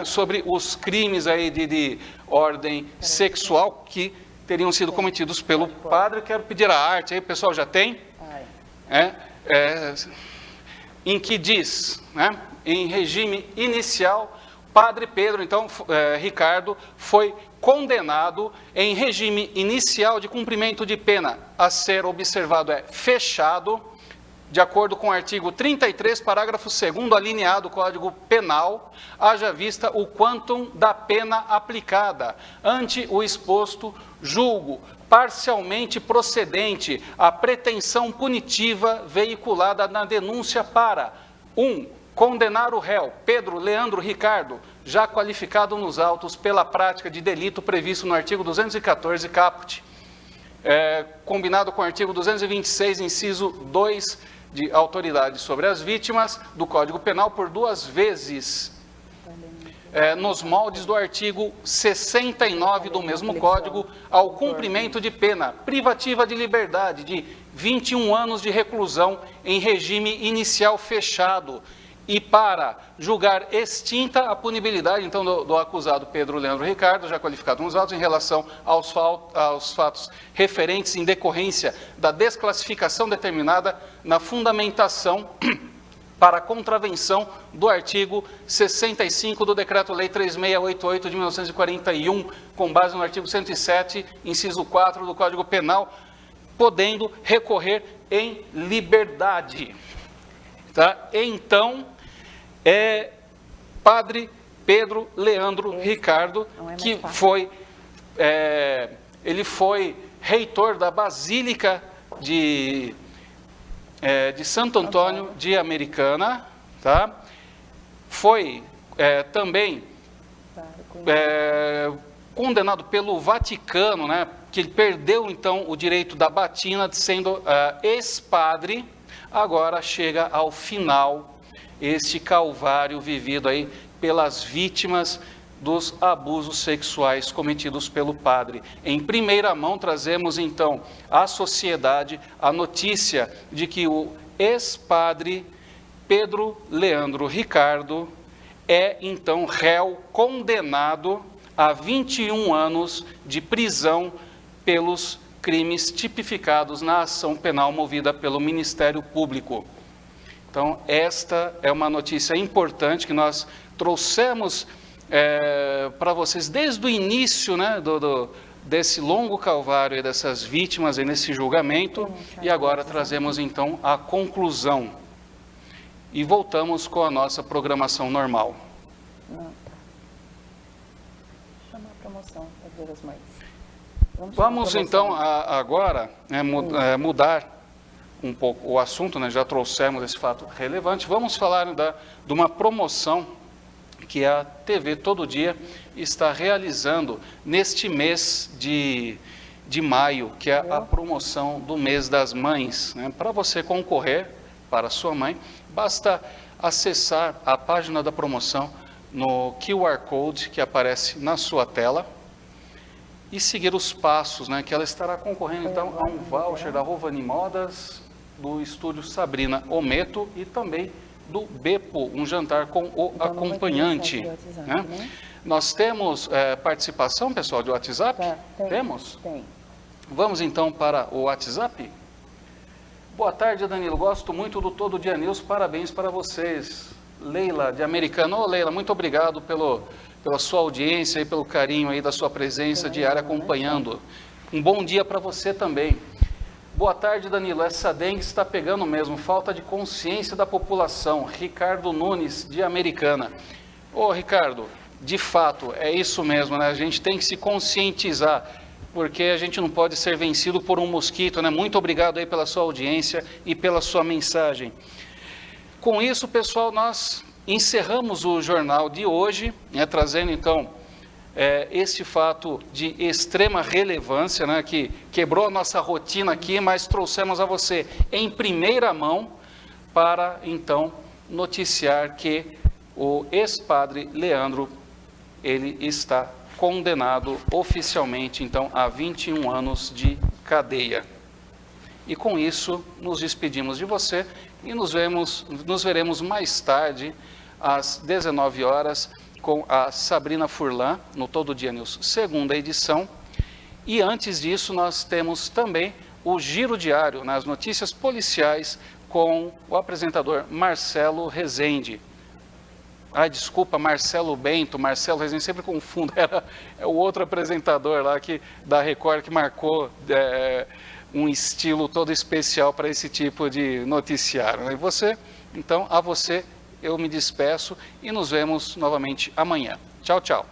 A: sobre os crimes aí de ordem sexual que teriam sido cometidos pelo padre. Quero pedir a arte aí, o pessoal já tem? Em que diz, em regime inicial, Padre Pedro, então, Ricardo, foi condenado em regime inicial de cumprimento de pena a ser observado fechado, de acordo com o artigo 33, parágrafo 2º, alineado do Código Penal, haja vista o quantum da pena aplicada. Ante o exposto, julgo parcialmente procedente a pretensão punitiva veiculada na denúncia para 1. Condenar o réu, Pedro Leandro Ricardo, já qualificado nos autos pela prática de delito previsto no artigo 214 caput, combinado com o artigo 226, inciso 2, de autoridade sobre as vítimas do Código Penal por 2 vezes, nos moldes do artigo 69 do mesmo Código, ao cumprimento de pena privativa de liberdade de 21 anos de reclusão em regime inicial fechado, e para julgar extinta a punibilidade, então, do acusado Pedro Leandro Ricardo, já qualificado nos autos, em relação aos fatos referentes em decorrência da desclassificação determinada na fundamentação para a contravenção do artigo 65 do Decreto-Lei 3688 de 1941, com base no artigo 107, inciso 4 do Código Penal, podendo recorrer em liberdade. Tá? Então, Padre Pedro Leandro Ricardo, que foi, ele foi reitor da Basílica de Santo Antônio de Americana, tá? Foi também condenado pelo Vaticano, que ele perdeu então o direito da batina, sendo ex-padre. Agora chega ao final este calvário vivido aí pelas vítimas dos abusos sexuais cometidos pelo padre. Em primeira mão trazemos então à sociedade a notícia de que o ex-padre Pedro Leandro Ricardo é então réu condenado a 21 anos de prisão pelos crimes tipificados na ação penal movida pelo Ministério Público. Então, esta é uma notícia importante que nós trouxemos para vocês desde o início, né, desse longo calvário e dessas vítimas e nesse julgamento, e agora trazemos então a conclusão. E voltamos com a nossa programação normal.
L: Chama a promoção das Duas Mães.
A: Vamos então agora mudar um pouco o assunto, né? Já trouxemos esse fato relevante. Vamos falar de uma promoção que a TV Todo Dia está realizando neste mês de maio, que é a promoção do mês das mães, né? Para você concorrer para a sua mãe, basta acessar a página da promoção no QR Code que aparece na sua tela e seguir os passos, né? Que ela estará concorrendo então a um voucher da Rovani Modas, do estúdio Sabrina Ometo e também do Bepo, um jantar com o acompanhante. Né? Nós temos participação, pessoal, de WhatsApp? Temos?
L: Tem.
A: Vamos então para o WhatsApp? Boa tarde, Danilo. Gosto muito do Todo Dia News. Parabéns para vocês. Leila, de Americana. Ô, Leila, muito obrigado pela sua audiência e pelo carinho aí da sua presença diária acompanhando. Um bom dia para você também. Boa tarde, Danilo. Essa dengue está pegando mesmo. Falta de consciência da população. Ricardo Nunes, de Americana. Ô, Ricardo, de fato, é isso mesmo, né? A gente tem que se conscientizar, porque a gente não pode ser vencido por um mosquito, né? Muito obrigado aí pela sua audiência e pela sua mensagem. Com isso, pessoal, nós encerramos o jornal de hoje, né? Trazendo, então, esse fato de extrema relevância, né, que quebrou a nossa rotina aqui, mas trouxemos a você em primeira mão para, então, noticiar que o ex-padre Leandro, ele está condenado oficialmente, então, a 21 anos de cadeia. E com isso, nos despedimos de você e nos veremos mais tarde, às 19 horas, com a Sabrina Furlan, no Todo Dia News, segunda edição. E antes disso, nós temos também o Giro Diário, nas notícias policiais, com o apresentador Marcelo Rezende. Desculpa, Marcelo Bento, Marcelo Rezende, sempre confundo, é o outro apresentador lá da Record que marcou um estilo todo especial para esse tipo de noticiário. E você, então, a você eu me despeço e nos vemos novamente amanhã. Tchau, tchau.